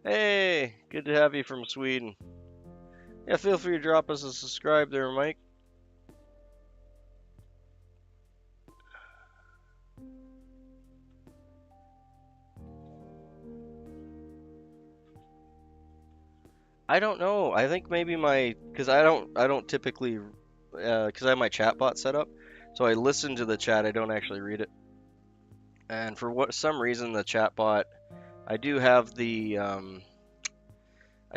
Hey, good to have you from Sweden. Yeah, feel free to drop us a subscribe there, Mike. I don't know. I think maybe because I don't typically, because I have my chat bot set up, so I listen to the chat. I don't actually read it. And for some reason, the chat bot, I do have I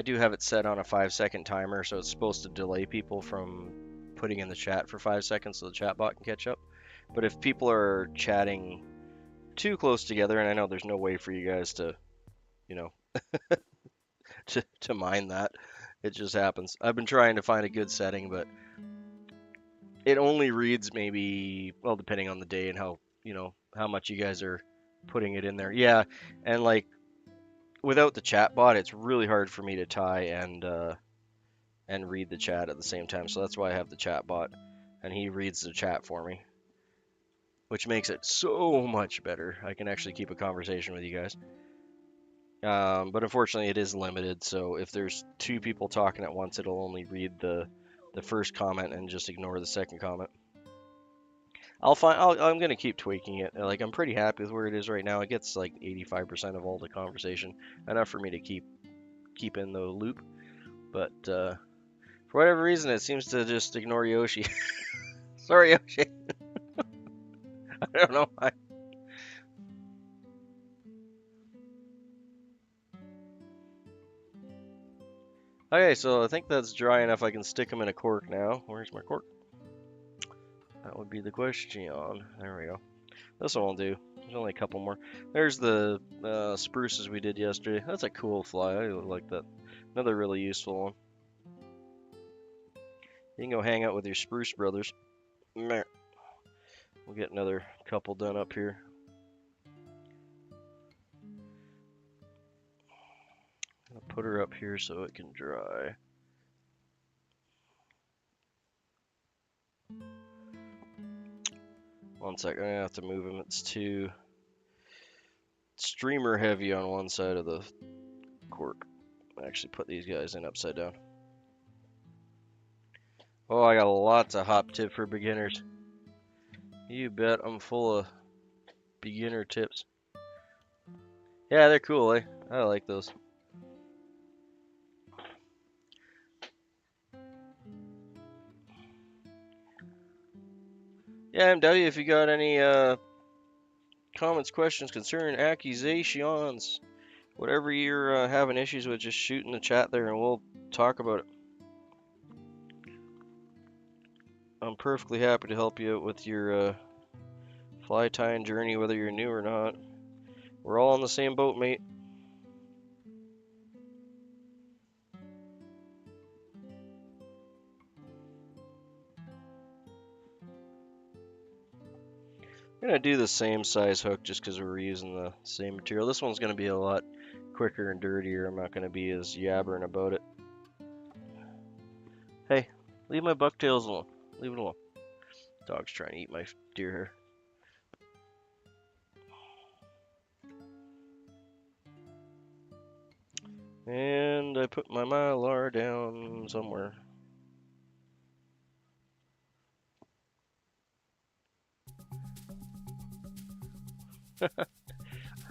do have it set on a 5-second timer, so it's supposed to delay people from putting in the chat for 5 seconds so the chat bot can catch up. But if people are chatting too close together, and I know there's no way for you guys to, you know, to mind that. It just happens. I've been trying to find a good setting, but it only reads maybe, well, depending on the day and how much you guys are putting it in there. Yeah, and like without the chat bot, it's really hard for me to tie and read the chat at the same time. So that's why I have the chat bot, and he reads the chat for me, which makes it so much better. I can actually keep a conversation with you guys. But unfortunately, it is limited. So if there's two people talking at once, it'll only read the first comment and just ignore the second comment. I'm gonna keep tweaking it. Like I'm pretty happy with where it is right now. It gets like 85% of all the conversation, enough for me to keep in the loop. But for whatever reason, it seems to just ignore Yoshi. Sorry, Yoshi. I don't know why. Okay, so I think that's dry enough. I can stick them in a cork now. Where's my cork? That would be the question. There we go. This one will do. There's only a couple more. There's the spruces we did yesterday. That's a cool fly. I like that. Another really useful one. You can go hang out with your spruce brothers. Meh. We'll get another couple done up here. I'll put her up here so it can dry. One sec, I'm gonna have to move him. It's too streamer heavy on one side of the cork. Actually put these guys in upside down. Oh, I got lots of hop tip for beginners. You bet, I'm full of beginner tips. Yeah, they're cool, eh? I like those. Yeah, MW, if you got any comments, questions, concerns, accusations, whatever you're having issues with, just shoot in the chat there and we'll talk about it. I'm perfectly happy to help you out with your fly tying journey, whether you're new or not. We're all on the same boat, mate. I'm gonna do the same size hook just because we're using the same material. This one's gonna be a lot quicker and dirtier. I'm not gonna be as yabbering about it. Hey, leave my bucktails alone. Leave it alone. Dog's trying to eat my deer hair. And I put my Mylar down somewhere.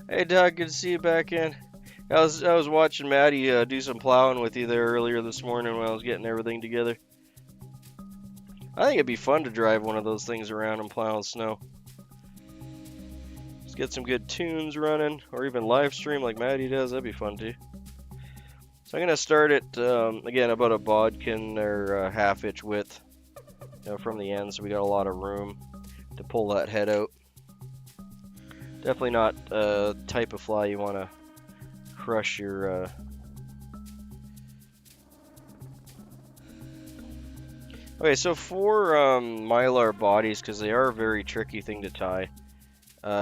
Hey Doug, good to see you back in. I was watching Maddie do some plowing with you there earlier this morning when I was getting everything together. I think it'd be fun to drive one of those things around and plow snow. Just get some good tunes running, or even live stream like Maddie does. That'd be fun too. So I'm gonna start it again about a bodkin or half-inch width, from the end, so we got a lot of room to pull that head out. Definitely not a type of fly you want to crush your. Okay, so for Mylar bodies, because they are a very tricky thing to tie,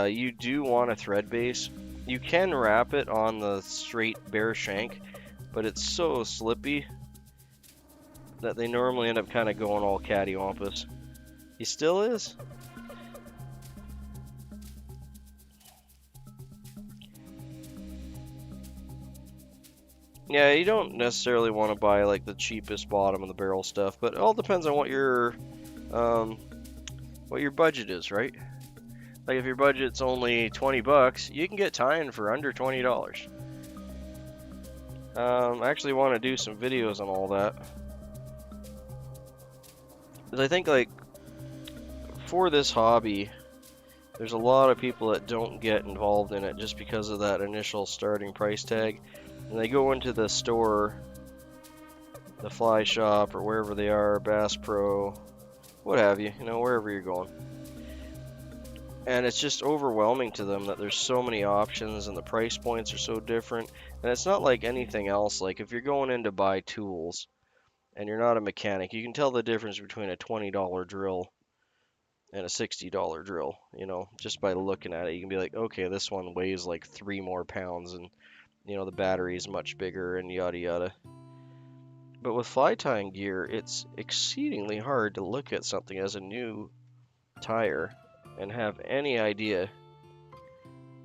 you do want a thread base. You can wrap it on the straight bare shank, but it's so slippy that they normally end up kind of going all cattywampus. He still is? Yeah, you don't necessarily want to buy like the cheapest bottom of the barrel stuff, but it all depends on what your budget is, right? Like if your budget's only 20 bucks, you can get tying for under $20. I actually want to do some videos on all that. Because I think like for this hobby, there's a lot of people that don't get involved in it just because of that initial starting price tag. And they go into the store, the fly shop, or wherever they are, Bass Pro, what have you, wherever you're going. And it's just overwhelming to them that there's so many options and the price points are so different. And it's not like anything else. Like if you're going in to buy tools and you're not a mechanic, you can tell the difference between a $20 drill and a $60 drill, just by looking at it. You can be like, okay, this one weighs like 3 more pounds and the battery is much bigger and yada yada. But with fly tying gear, it's exceedingly hard to look at something as a new tyer and have any idea.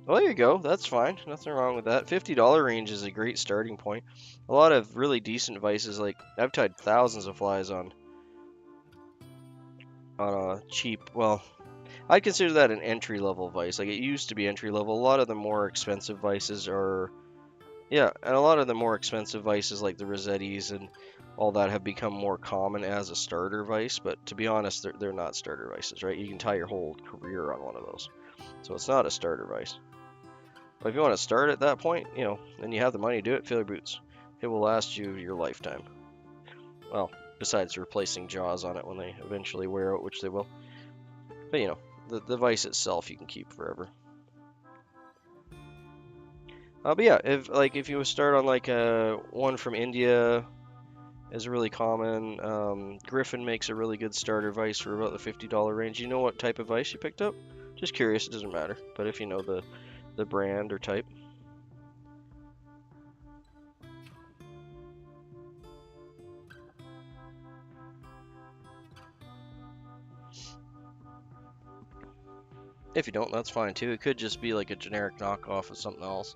Well, there you go. That's fine. Nothing wrong with that. $50 range is a great starting point. A lot of really decent vices, like I've tied thousands of flies on a cheap, well, I'd consider that an entry level vice. Like it used to be entry level. A lot of the more expensive vices are, yeah, and a lot of the more expensive vices like the Rossettis and all that have become more common as a starter vice. But to be honest, they're not starter vices, right? You can tie your whole career on one of those. So it's not a starter vice. But if you want to start at that point, and you have the money to do it, fill your boots. It will last you your lifetime. Well, besides replacing jaws on it when they eventually wear out, which they will. But the vice itself you can keep forever. But yeah, if you start on like one from India is really common. Griffin makes a really good starter vice for about the $50 range. You know what type of vice you picked up? Just curious, it doesn't matter. But if you know the brand or type. If you don't, that's fine too. It could just be like a generic knockoff of something else.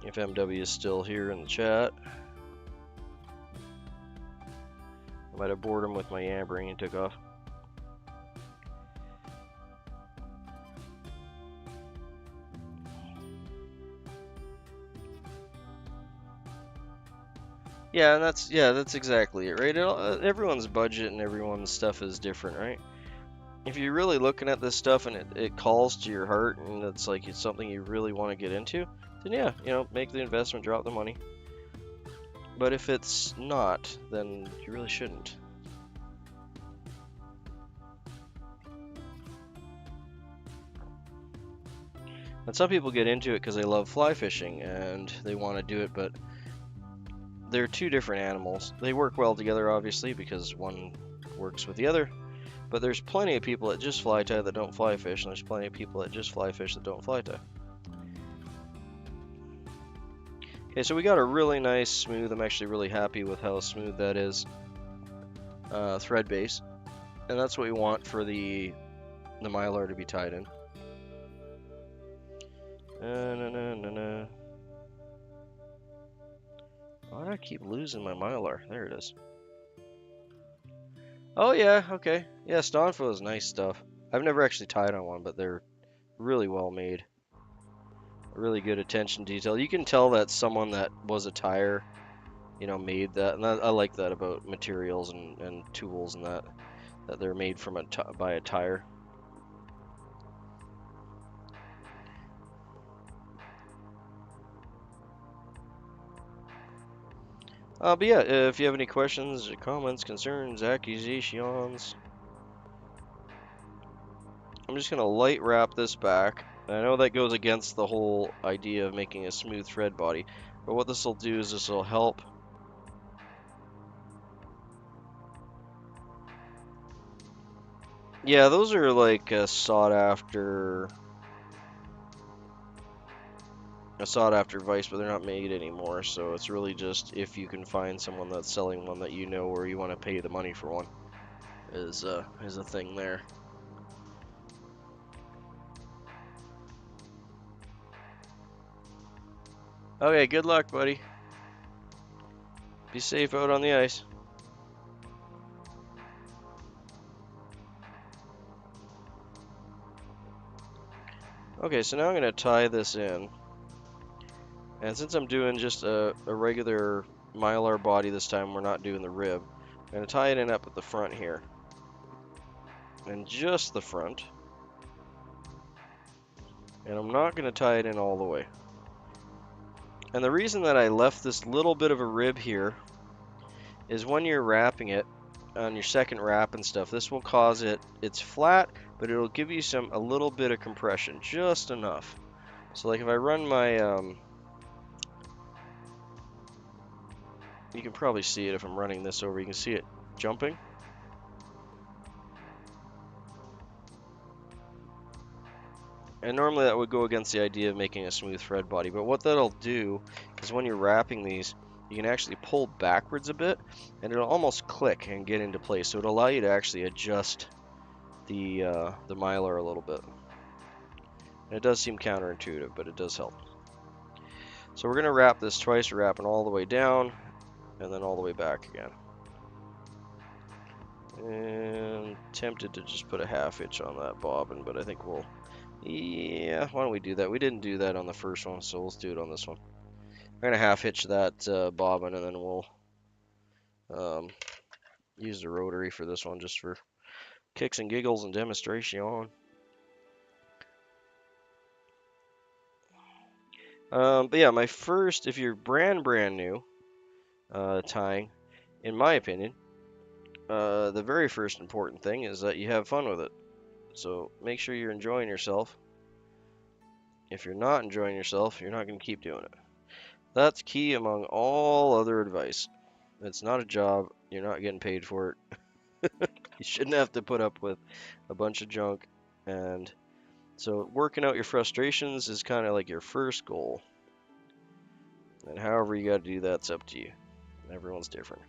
If MW is still here in the chat. I might have bored him with my yammering and took off. Yeah, and that's exactly it, right? Everyone's budget and everyone's stuff is different, right? If you're really looking at this stuff and it calls to your heart and it's like it's something you really want to get into, then yeah, make the investment, drop the money. But if it's not, then you really shouldn't. And some people get into it because they love fly fishing and they want to do it, but they're two different animals. They work well together, obviously, because one works with the other. But there's plenty of people that just fly tie that don't fly fish, and there's plenty of people that just fly fish that don't fly tie. Okay, so we got a really nice smooth, I'm actually really happy with how smooth that is, thread base. And that's what we want for the Mylar to be tied in. Why do I keep losing my Mylar? There it is. Oh yeah, okay. Yeah, Stoneful is nice stuff. I've never actually tied on one, but they're really well made. Really good attention detail. You can tell that someone that was a tyer, made that. And I like that about materials and tools and that they're made from by a tyer. But yeah, if you have any questions, comments, concerns, accusations, I'm just gonna light wrap this back. I know that goes against the whole idea of making a smooth thread body, but what this will do is this will help. Yeah, those are like a sought after vice, but they're not made anymore. So it's really just if you can find someone that's selling one that you know, or you want to pay the money for one, is a thing there. Okay, good luck, buddy. Be safe out on the ice. Okay, so now I'm gonna tie this in. And since I'm doing just a regular Mylar body this time, we're not doing the rib. I'm going to tie it in up at the front here. And just the front. And I'm not going to tie it in all the way. And the reason that I left this little bit of a rib here is when you're wrapping it on your second wrap and stuff, this will cause it's flat, but it'll give you a little bit of compression, just enough. So like if I run my, you can probably see it if I'm running this over, you can see it jumping. And normally that would go against the idea of making a smooth thread body, but what that'll do is when you're wrapping these, you can actually pull backwards a bit, and it'll almost click and get into place. So it'll allow you to actually adjust the Mylar a little bit. And it does seem counterintuitive, but it does help. So we're going to wrap this twice. We're wrapping all the way down, and then all the way back again. And tempted to just put a half hitch on that bobbin, but I think we'll... Yeah, why don't we do that? We didn't do that on the first one, so let's do it on this one. I'm going to half hitch that bobbin, and then we'll use the rotary for this one just for kicks and giggles and demonstration. But yeah, my first, if you're brand new tying, in my opinion, the very first important thing is that you have fun with it. So make sure you're enjoying yourself. If you're not enjoying yourself, you're not going to keep doing it. That's key among all other advice. It's not a job. You're not getting paid for it. You shouldn't have to put up with a bunch of junk. And so working out your frustrations is kind of like your first goal. And however you got to do that's up to you. Everyone's different.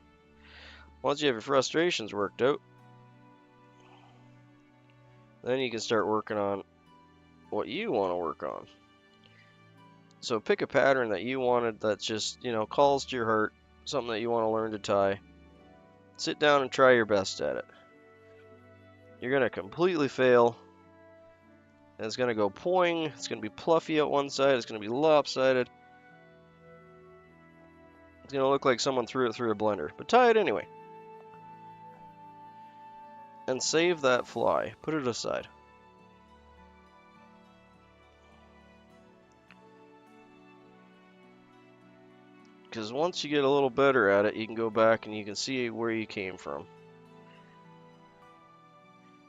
Once you have your frustrations worked out, then you can start working on what you want to work on. So pick a pattern that you wanted that just, calls to your heart, something that you want to learn to tie. Sit down and try your best at it. You're going to completely fail. And it's going to go poing. It's going to be pluffy at one side. It's going to be lopsided. It's going to look like someone threw it through a blender. But tie it anyway. And save that fly. Put it aside. Because once you get a little better at it, you can go back and you can see where you came from.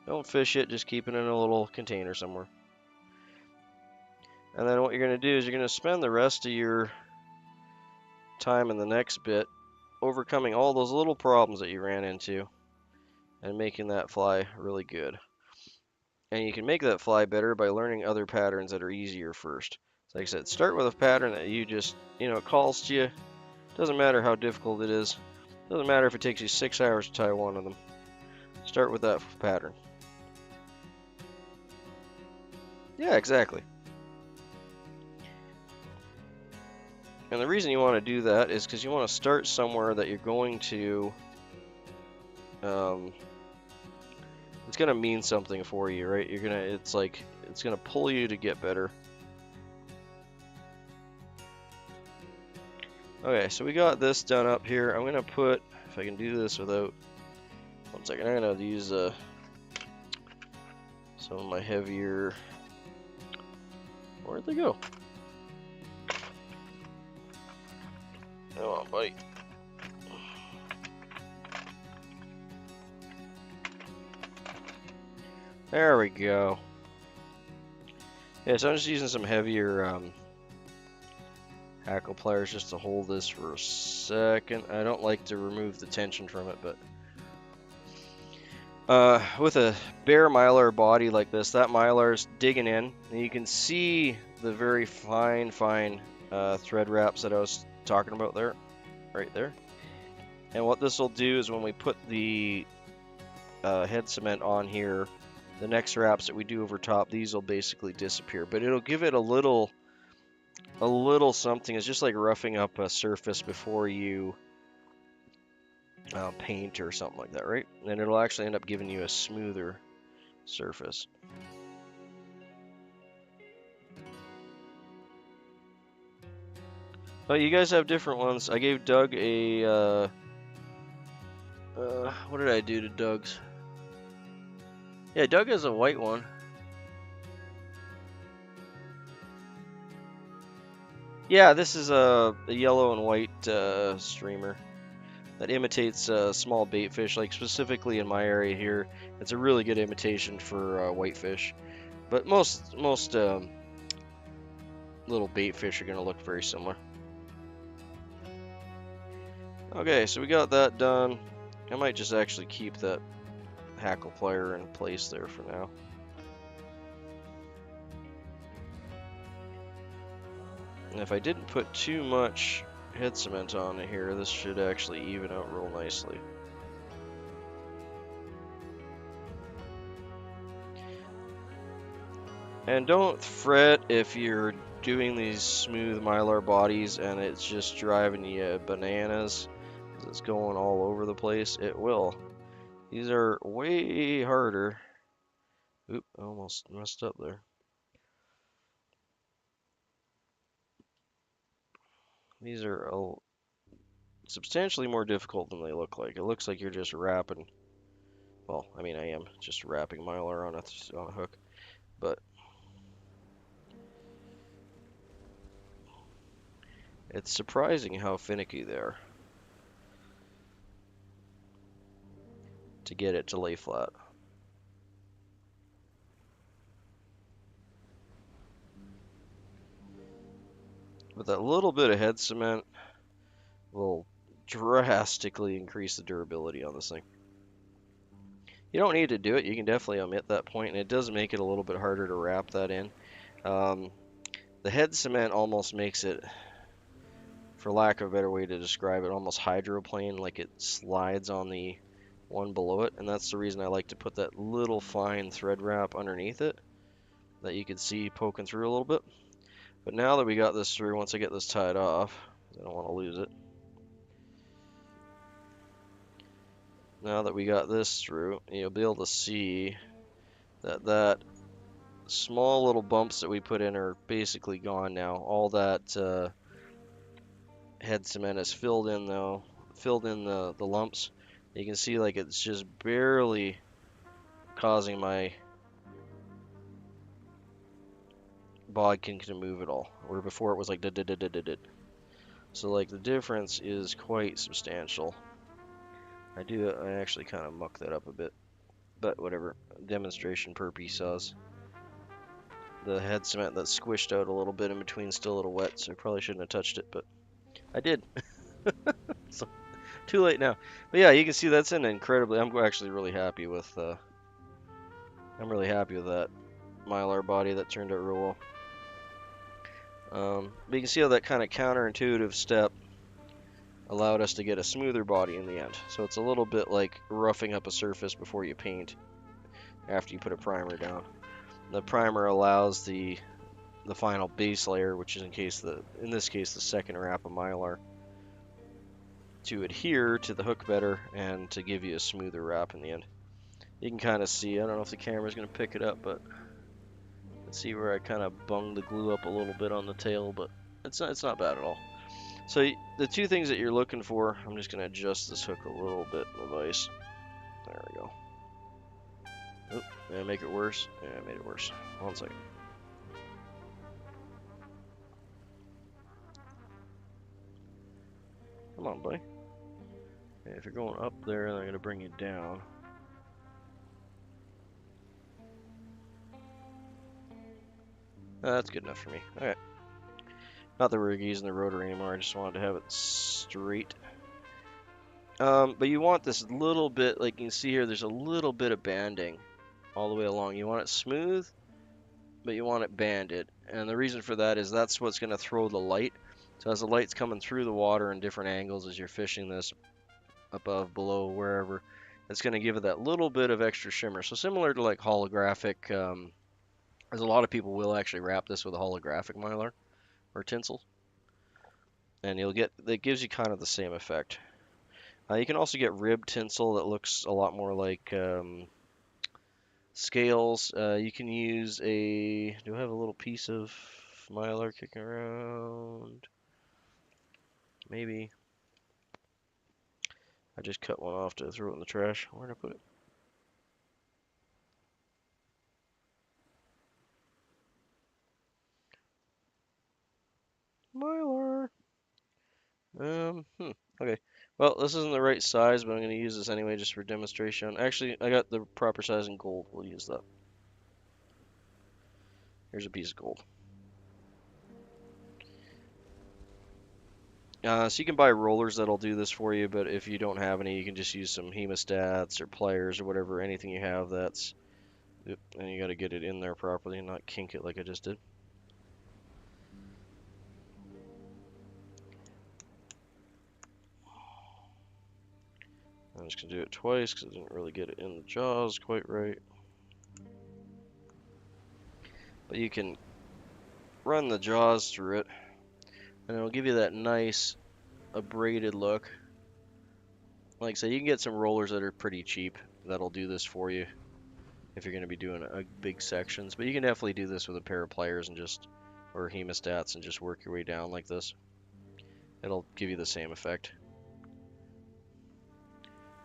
Don't fish it, just keep it in a little container somewhere. And then what you're going to do is you're going to spend the rest of your time in the next bit overcoming all those little problems that you ran into and making that fly really good. And you can make that fly better by learning other patterns that are easier first. So like I said, start with a pattern that you just, it calls to you. Doesn't matter how difficult it is. Doesn't matter if it takes you 6 hours to tie one of them. Start with that pattern. Yeah, exactly. And the reason you want to do that is because you want to start somewhere that you're going to it's gonna mean something for you, right? It's gonna pull you to get better. Okay, so we got this done up here. I'm gonna put, if I can do this without, one second, I'm gonna use some of my heavier, where'd they go? Come on, buddy. There we go. Yeah, so I'm just using some heavier hackle pliers just to hold this for a second. I don't like to remove the tension from it, but with a bare Mylar body like this, that Mylar's digging in, and you can see the very fine thread wraps that I was talking about there, right there. And what this will do is when we put the head cement on here, the next wraps that we do over top, these will basically disappear, but it'll give it a little something. It's just like roughing up a surface before you paint or something like that, right? And it'll actually end up giving you a smoother surface. Oh, you guys have different ones. I gave Doug a what did I do to Doug's? Yeah, Doug has a white one. Yeah, this is a yellow and white streamer that imitates small bait fish, like specifically in my area here. It's a really good imitation for whitefish, but most little bait fish are going to look very similar. Okay, so we got that done. I might just actually keep that hackle plier in place there for now. And if I didn't put too much head cement on it here, this should actually even out real nicely. And don't fret if you're doing these smooth Mylar bodies and it's just driving you bananas, 'cause it's going all over the place. It will. These are way harder. Oop, I almost messed up there. These are substantially more difficult than they look like. It looks like you're just wrapping. Well, I mean, I am just wrapping Mylar on a hook, but it's surprising how finicky they are to get it to lay flat. But that little bit of head cement will drastically increase the durability on this thing. You don't need to do it. You can definitely omit that point, and it does make it a little bit harder to wrap that in. The head cement almost makes it, for lack of a better way to describe it, almost hydroplane, like it slides on the one below it, and that's the reason I like to put that little fine thread wrap underneath it that you can see poking through a little bit. But now that we got this through, once I get this tied off, I don't want to lose it. Now that we got this through, you'll be able to see that small little bumps that we put in are basically gone now. All that head cement is filled in the lumps. You can see like it's just barely causing my bodkin to move at all, where before it was like did. So like the difference is quite substantial. I actually kind of muck that up a bit, but whatever. Demonstration purposes. The head cement that's squished out a little bit in between still a little wet, so I probably shouldn't have touched it, but I did. So too late now. But yeah, you can see that's an incredibly. I'm actually really happy with. I'm really happy with that Mylar body. That turned out real well. But you can see how that kind of counterintuitive step allowed us to get a smoother body in the end. So it's a little bit like roughing up a surface before you paint after you put a primer down. The primer allows the final base layer, which is in this case the second wrap of Mylar, to adhere to the hook better and to give you a smoother wrap in the end. You can kind of see, I don't know if the camera's going to pick it up, but you can see where I kind of bunged the glue up a little bit on the tail, but it's not bad at all. So the two things that you're looking for, I'm just going to adjust this hook a little bit in the vise. There we go. Oop, did I make it worse? Yeah, I made it worse. 1 second. Come on, buddy. Okay, if you're going up there, then I'm going to bring you down. That's good enough for me. Alright. Not that we're using the rotary anymore, I just wanted to have it straight. But you want this little bit, like you can see here, there's a little bit of banding all the way along. You want it smooth, but you want it banded. And the reason for that is that's what's going to throw the light. So as the light's coming through the water in different angles as you're fishing this, above, below, wherever, it's going to give it that little bit of extra shimmer. So similar to like holographic, as a lot of people will actually wrap this with a holographic Mylar or tinsel. And you'll get, that gives you kind of the same effect. You can also get ribbed tinsel that looks a lot more like scales. You can use a, do I have a little piece of Mylar kicking around? Maybe. I just cut one off to throw it in the trash. Where did I put it? Mylar. Okay. Well, this isn't the right size, but I'm going to use this anyway just for demonstration. Actually, I got the proper size in gold. We'll use that. Here's a piece of gold. So you can buy rollers that'll do this for you, but if you don't have any, you can just use some hemostats or pliers or whatever, anything you have that's, and you got to get it in there properly and not kink it like I just did. I'm just going to do it twice because I didn't really get it in the jaws quite right. But you can run the jaws through it, and it'll give you that nice abraded look. Like I said, you can get some rollers that are pretty cheap that'll do this for you if you're going to be doing big sections. But you can definitely do this with a pair of pliers and just, or hemostats, and just work your way down like this. It'll give you the same effect.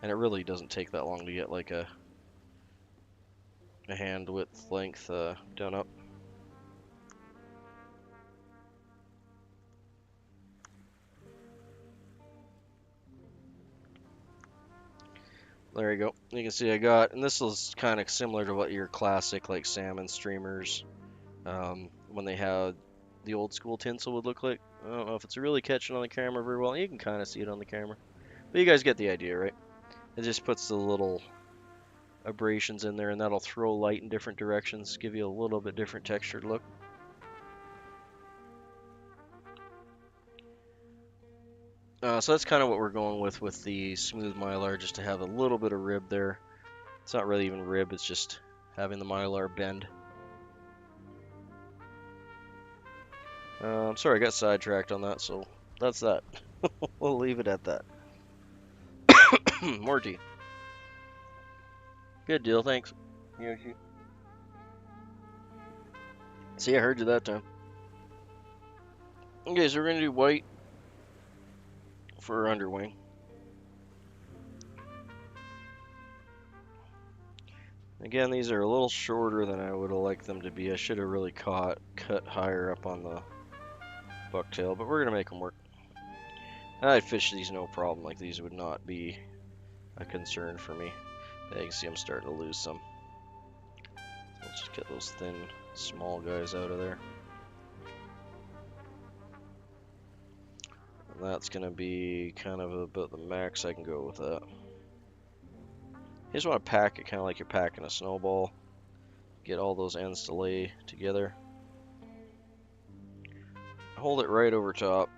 And it really doesn't take that long to get like a hand width length done up. There you go. You can see I got, and this is kind of similar to what your classic like salmon streamers, when they had the old school tinsel would look like. I don't know if it's really catching on the camera very well. You can kind of see it on the camera. But you guys get the idea, right? It just puts the little abrasions in there, and that'll throw light in different directions, give you a little bit different textured look. So that's kind of what we're going with the smooth Mylar, just to have a little bit of rib there. It's not really even rib, it's just having the Mylar bend. I'm sorry, I got sidetracked on that, so that's that. We'll leave it at that. More tea. Good deal, thanks. Yoshi. See, I heard you that time. Okay, so we're gonna do white for underwing. Again, these are a little shorter than I would have liked them to be. I should have really cut higher up on the bucktail, but we're gonna make them work. I'd fish these no problem. Like, these would not be a concern for me. You can see I'm starting to lose some. Let's just get those thin, small guys out of there. And that's gonna be kind of about the max I can go with that. You just want to pack it kind of like you're packing a snowball. Get all those ends to lay together. Hold it right over top.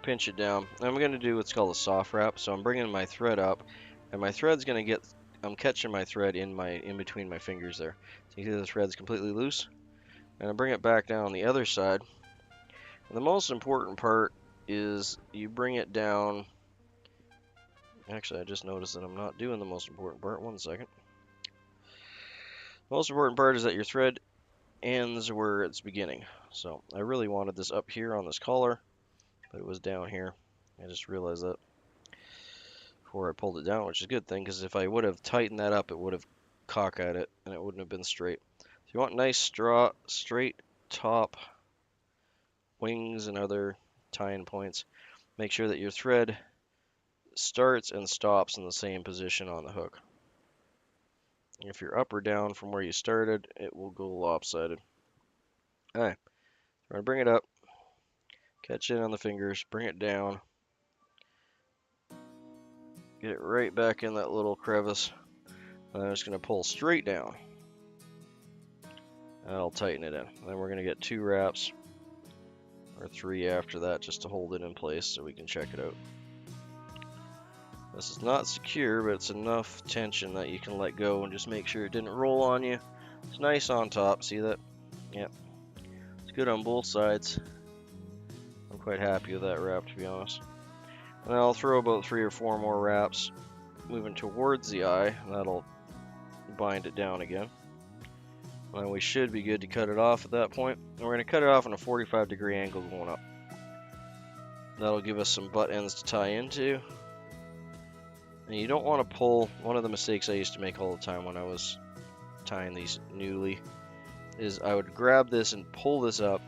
Pinch it down. I'm going to do what's called a soft wrap. So I'm bringing my thread up, and my thread's going to get, I'm catching my thread in between my fingers there. So you see the thread's completely loose. And I bring it back down on the other side. And the most important part is you bring it down Actually, I just noticed that I'm not doing the most important part. 1 second. The most important part is that your thread ends where it's beginning. So I really wanted this up here on this collar, but it was down here. I just realized that before I pulled it down, which is a good thing, because if I would have tightened that up, it would have cockeyed it, and it wouldn't have been straight. So you want nice, straight top wings and other tie-in points. Make sure that your thread starts and stops in the same position on the hook. If you're up or down from where you started, it will go lopsided. Alright, we're going to bring it up, catch it on the fingers, bring it down, get it right back in that little crevice, and I'm just going to pull straight down. I'll tighten it in. Then we're going to get 2 wraps, or 3 after that, just to hold it in place so we can check it out. This is not secure, but it's enough tension that you can let go and just make sure it didn't roll on you. It's nice on top, see that? Yep. It's good on both sides. I'm quite happy with that wrap, to be honest. And I'll throw about 3 or 4 more wraps moving towards the eye, and that'll bind it down again. And we should be good to cut it off at that point. And we're going to cut it off on a 45-degree angle going up. That'll give us some butt ends to tie into. And you don't want to pull. One of the mistakes I used to make all the time when I was tying these newly is I would grab this and pull this up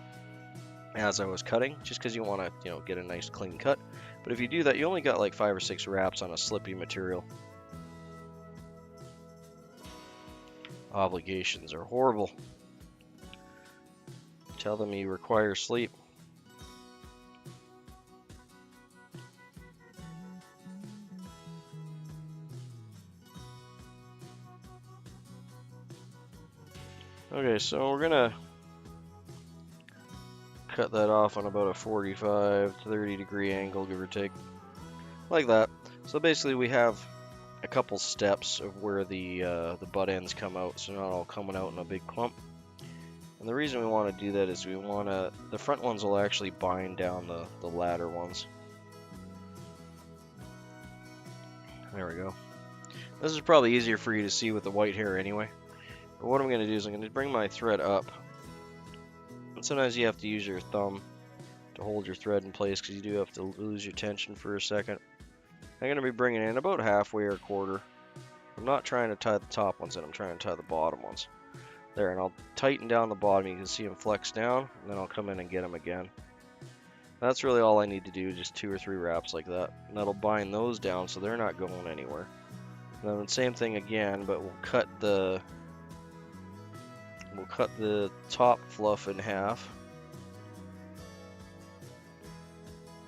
as I was cutting, just because you want to, get a nice clean cut. But if you do that, you only got like 5 or 6 wraps on a slippy material. Obligations are horrible. Tell them you require sleep. Okay, so we're gonna cut that off on about a 45 to 30-degree angle, give or take, like that. So basically we have a couple steps of where the butt ends come out, so not all coming out in a big clump. And the reason we want to do that is the front ones will actually bind down the latter ones. There we go. This is probably easier for you to see with the white hair anyway. But what I'm going to do is I'm going to bring my thread up. And sometimes you have to use your thumb to hold your thread in place because you do have to lose your tension for a second. I'm going to be bringing it in about halfway or a quarter. I'm not trying to tie the top ones in, I'm trying to tie the bottom ones. There, and I'll tighten down the bottom. You can see them flex down, and then I'll come in and get them again. That's really all I need to do, just 2 or 3 wraps like that. And that'll bind those down so they're not going anywhere. And then the same thing again, but we'll cut the top fluff in half.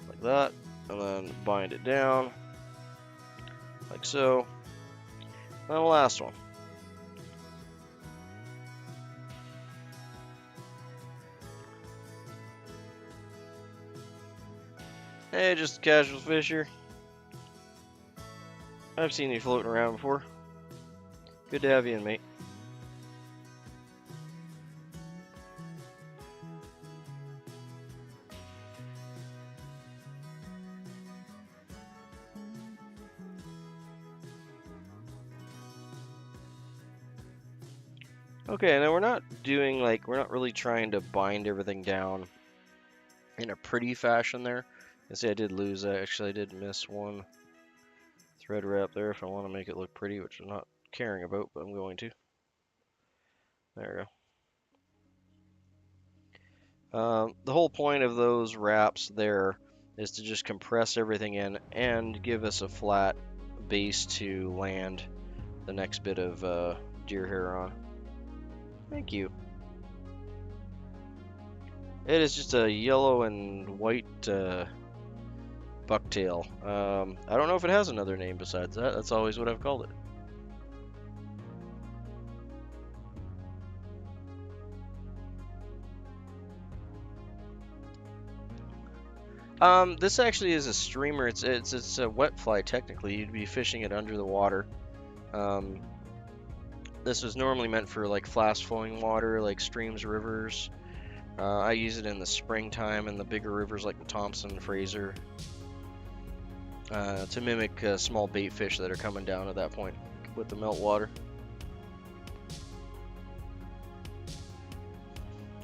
Like that, and then bind it down. Like so. And the last one. Hey, just a casual fisher. I've seen you floating around before. Good to have you in, mate. Okay, now we're not really trying to bind everything down in a pretty fashion there. You see I did lose that. Actually, I did miss one thread wrap there if I want to make it look pretty, which I'm not caring about, but I'm going to. There we go. The whole point of those wraps there is to just compress everything in and give us a flat base to land the next bit of deer hair on. Thank you. It is just a yellow and white bucktail. I don't know if it has another name besides that. That's always what I've called it. This actually is a streamer. It's a wet fly technically. You'd be fishing it under the water. This was normally meant for like fast flowing water, like streams, rivers. I use it in the springtime in the bigger rivers like the Thompson, Fraser. to mimic small bait fish that are coming down at that point with the meltwater.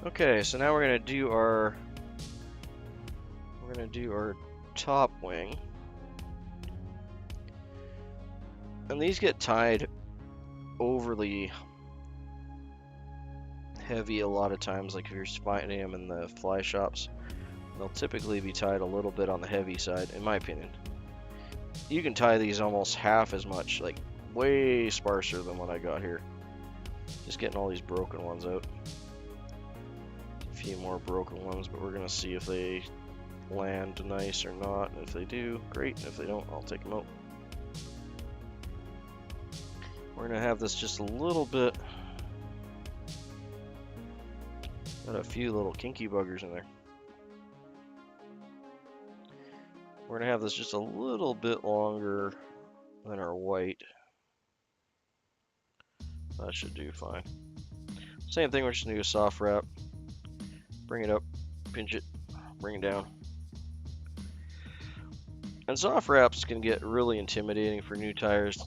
Okay, so now we're gonna do our top wing, and these get tied overly heavy a lot of times. Like if you're finding them in the fly shops, they'll typically be tied a little bit on the heavy side, in my opinion. You can tie these almost half as much, like way sparser than what I got here. Just getting all these broken ones out. A few more broken ones, but we're gonna see if they land nice or not. If they do, great. If they don't, I'll take them out. We're gonna have this just a little bit. Got a few little kinky buggers in there. We're gonna have this just a little bit longer than our white. That should do fine. Same thing, we're just gonna do a soft wrap. Bring it up, pinch it, bring it down. And soft wraps can get really intimidating for new tires.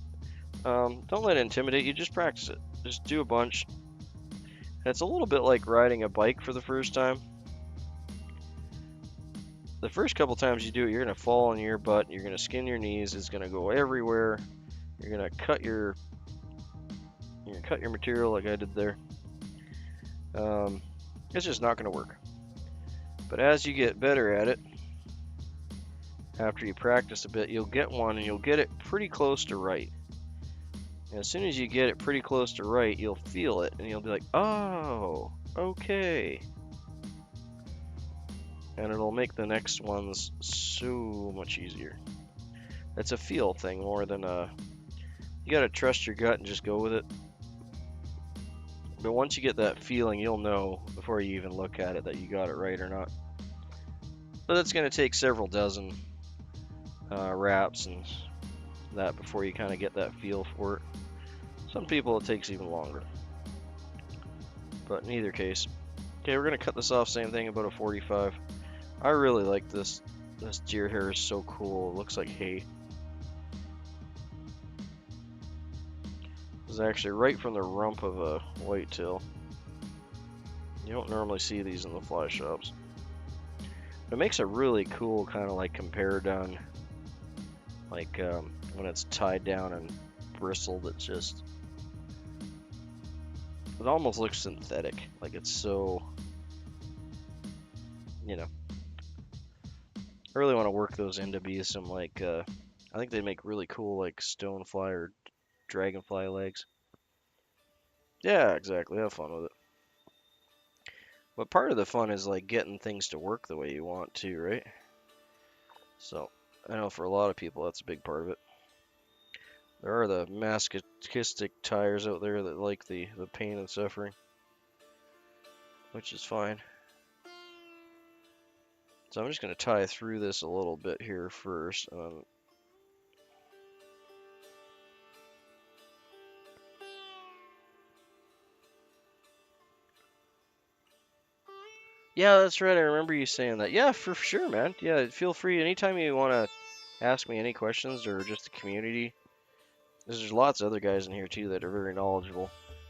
Don't let it intimidate you, just practice it. Just do a bunch. And it's a little bit like riding a bike for the first time. The first couple times you do it, you're gonna fall on your butt, you're gonna skin your knees, it's gonna go everywhere. You're gonna cut your material like I did there. It's just not gonna work. But as you get better at it, after you practice a bit, you'll get one and you'll get it pretty close to right. And as soon as you get it pretty close to right, you'll feel it and you'll be like, oh, okay. And it'll make the next ones so much easier. It's a feel thing more than a... You gotta trust your gut and just go with it. But once you get that feeling, you'll know before you even look at it that you got it right or not. But it's gonna take several dozen wraps and that before you kind of get that feel for it. Some people it takes even longer. But in either case. Okay, we're gonna cut this off, same thing, about a 45. I really like this. This deer hair is so cool. It looks like hay. This is actually right from the rump of a whitetail. You don't normally see these in the fly shops. It makes a really cool kind of like compare done. Like when it's tied down and bristled, it's just... It almost looks synthetic. Like it's so... You know. I really want to work those into be some like, I think they make really cool like stonefly or dragonfly legs. Yeah, exactly. Have fun with it. But part of the fun is like getting things to work the way you want to, right? So, I know for a lot of people that's a big part of it. There are the masochistic tires out there that like the pain and suffering, which is fine. So I'm just going to tie through this a little bit here first. Yeah, that's right. I remember you saying that. Yeah, for sure, man. Yeah, feel free. Anytime you want to ask me any questions or just the community. There's lots of other guys in here too that are very knowledgeable.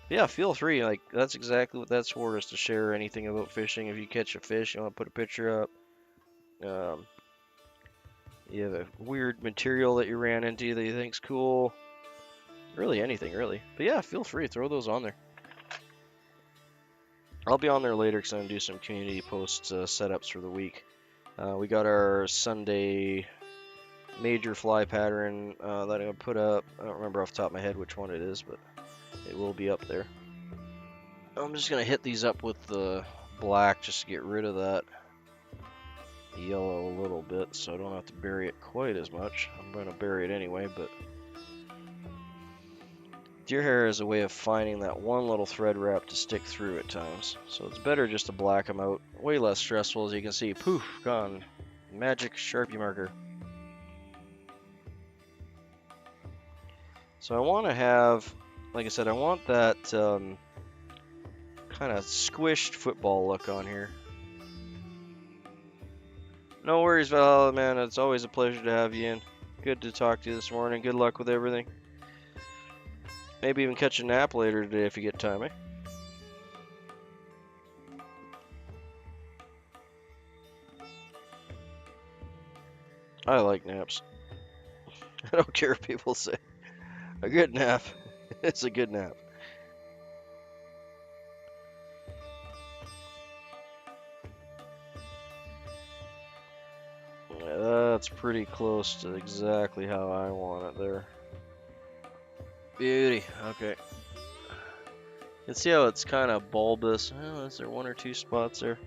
But yeah, feel free. Like that's exactly what that's for, is to share anything about fishing. If you catch a fish, you want to put a picture up. You have a weird material that you ran into that you think's cool. Really anything, really. But yeah, feel free. Throw those on there. I'll be on there later because I'm going to do some community post setups for the week. We got our Sunday major fly pattern that I'm going to put up. I don't remember off the top of my head which one it is, but it will be up there. I'm just going to hit these up with the black just to get rid of that yellow a little bit so I don't have to bury it quite as much. I'm going to bury it anyway, but deer hair is a way of finding that one little thread wrap to stick through at times. So it's better just to black them out. Way less stressful, as you can see. Poof, gone. Magic Sharpie marker. So I want to have, like I said, I want that kind of squished football look on here. No worries, Val, man. It's always a pleasure to have you in. Good to talk to you this morning. Good luck with everything. Maybe even catch a nap later today if you get time, eh? I like naps. I don't care if people say. A good nap. It's a good nap. Yeah, that's pretty close to exactly how I want it there. Beauty. Okay. You can see how it's kind of bulbous. Oh, is there one or two spots there?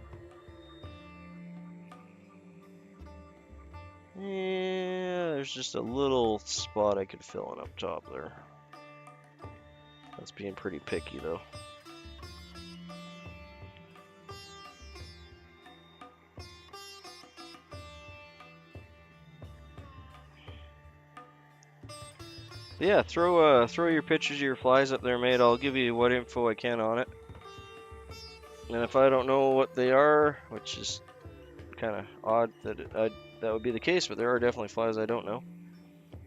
Yeah, there's just a little spot I could fill in up top there. That's being pretty picky though. Yeah, throw your pictures of your flies up there, mate. I'll give you what info I can on it. And if I don't know what they are, which is kind of odd that that would be the case, but there are definitely flies I don't know.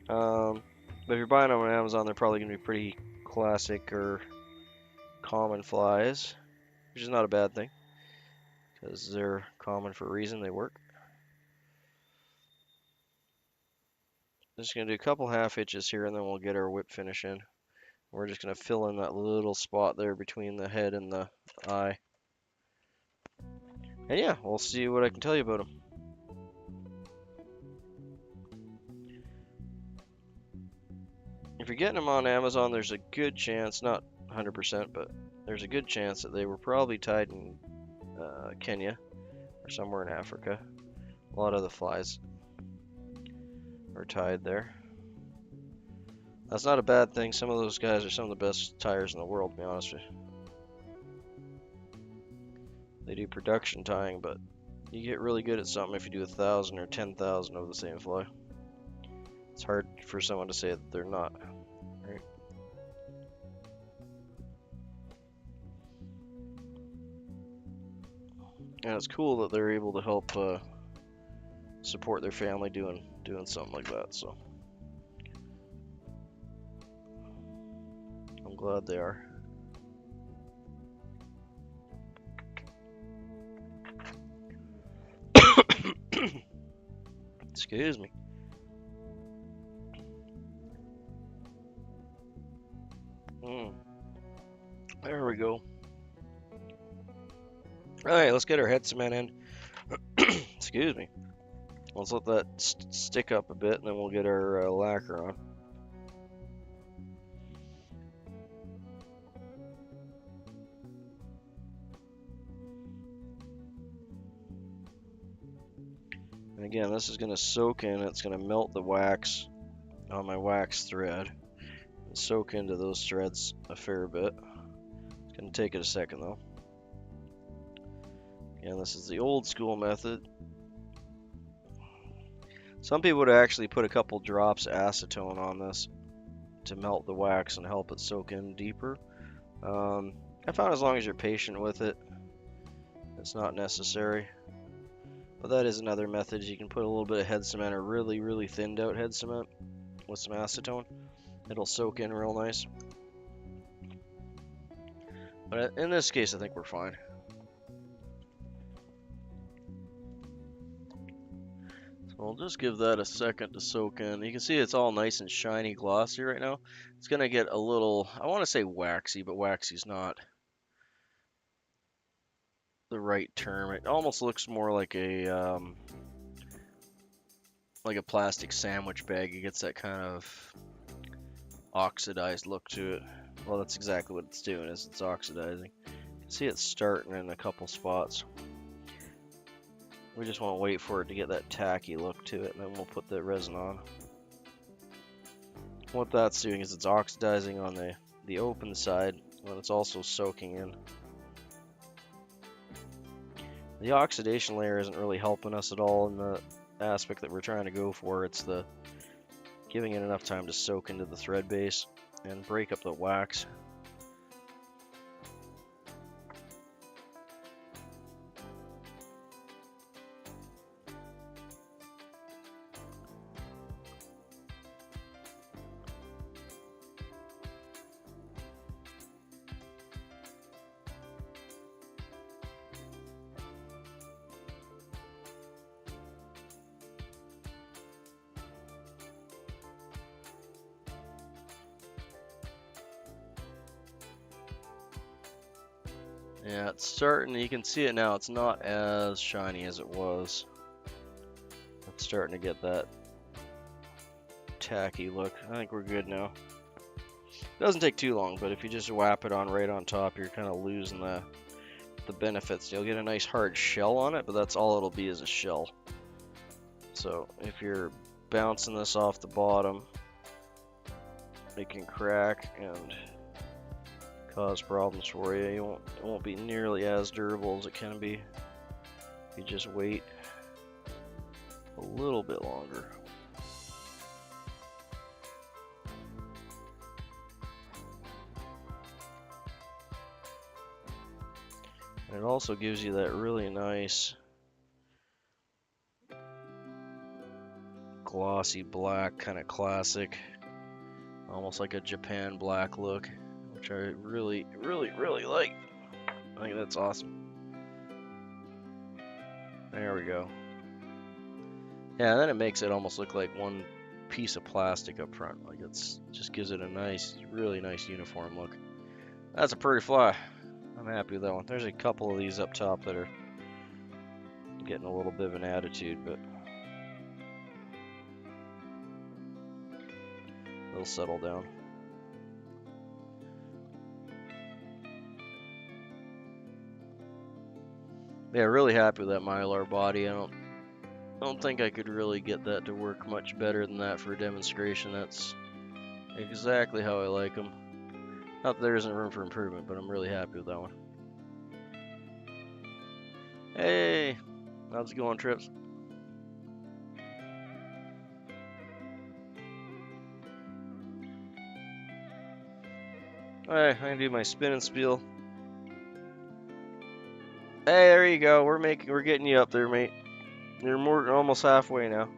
But if you're buying them on Amazon, they're probably going to be pretty classic or common flies, which is not a bad thing because they're common for a reason. They work. Just going to do a couple half hitches here, and then we'll get our whip finish in. We're just going to fill in that little spot there between the head and the eye. And yeah, we'll see what I can tell you about them. If you're getting them on Amazon, there's a good chance, not 100%, but there's a good chance that they were probably tied in Kenya or somewhere in Africa. A lot of the flies are tied there. That's not a bad thing. Some of those guys are some of the best tires in the world, to be honest with you. They do production tying, but you get really good at something if you do 1,000 or 10,000 of the same fly. It's hard for someone to say that they're not, right? And it's cool that they're able to help support their family doing something like that. So I'm glad they are. Excuse me. There we go. Alright, let's get our head cement in. Excuse me. Let's let that stick up a bit, and then we'll get our lacquer on. And again, this is going to soak in. It's going to melt the wax on my wax thread and soak into those threads a fair bit. It's going to take it a second though. Again, this is the old school method. Some people would actually put a couple drops of acetone on this to melt the wax and help it soak in deeper. I found as long as you're patient with it, it's not necessary. But that is another method. You can put a little bit of head cement or really, really thinned out head cement with some acetone. It'll soak in real nice. But in this case, I think we're fine. So we'll just give that a second to soak in. You can see it's all nice and shiny glossy right now. It's going to get a little, I want to say waxy, but waxy's not the right term. It almost looks more like a plastic sandwich bag. It gets that kind of oxidized look to it. Well, that's exactly what it's doing, is it's oxidizing. You can see it's starting in a couple spots. We just want to wait for it to get that tacky look to it, and then we'll put the resin on. What that's doing is it's oxidizing on the open side, and it's also soaking in. The oxidation layer isn't really helping us at all in the aspect that we're trying to go for. It's the giving it enough time to soak into the thread base and break up the wax. Yeah, it's starting, you can see it now, it's not as shiny as it was. It's starting to get that tacky look. I think we're good now. It doesn't take too long, but if you just whap it on right on top, you're kind of losing the benefits. You'll get a nice hard shell on it, but that's all it'll be is a shell. So if you're bouncing this off the bottom, it can crack and cause problems for you. It won't be nearly as durable as it can be if you just wait a little bit longer. And it also gives you that really nice glossy black, kind of classic, almost like a Japan black look, which I really like. I think that's awesome. There we go. Yeah, and then it makes it almost look like one piece of plastic up front. Like it's just gives it a nice, really nice uniform look. That's a pretty fly. I'm happy with that one. There's a couple of these up top that are getting a little bit of an attitude, but they'll settle down. Yeah, really happy with that Mylar body. I don't think I could really get that to work much better than that for a demonstration. That's exactly how I like them. Not that there isn't room for improvement, but I'm really happy with that one. Hey, how's it going, Trips? Alright, I can do my spin and spiel. Hey, there you go. We're getting you up there, mate. You're almost halfway now.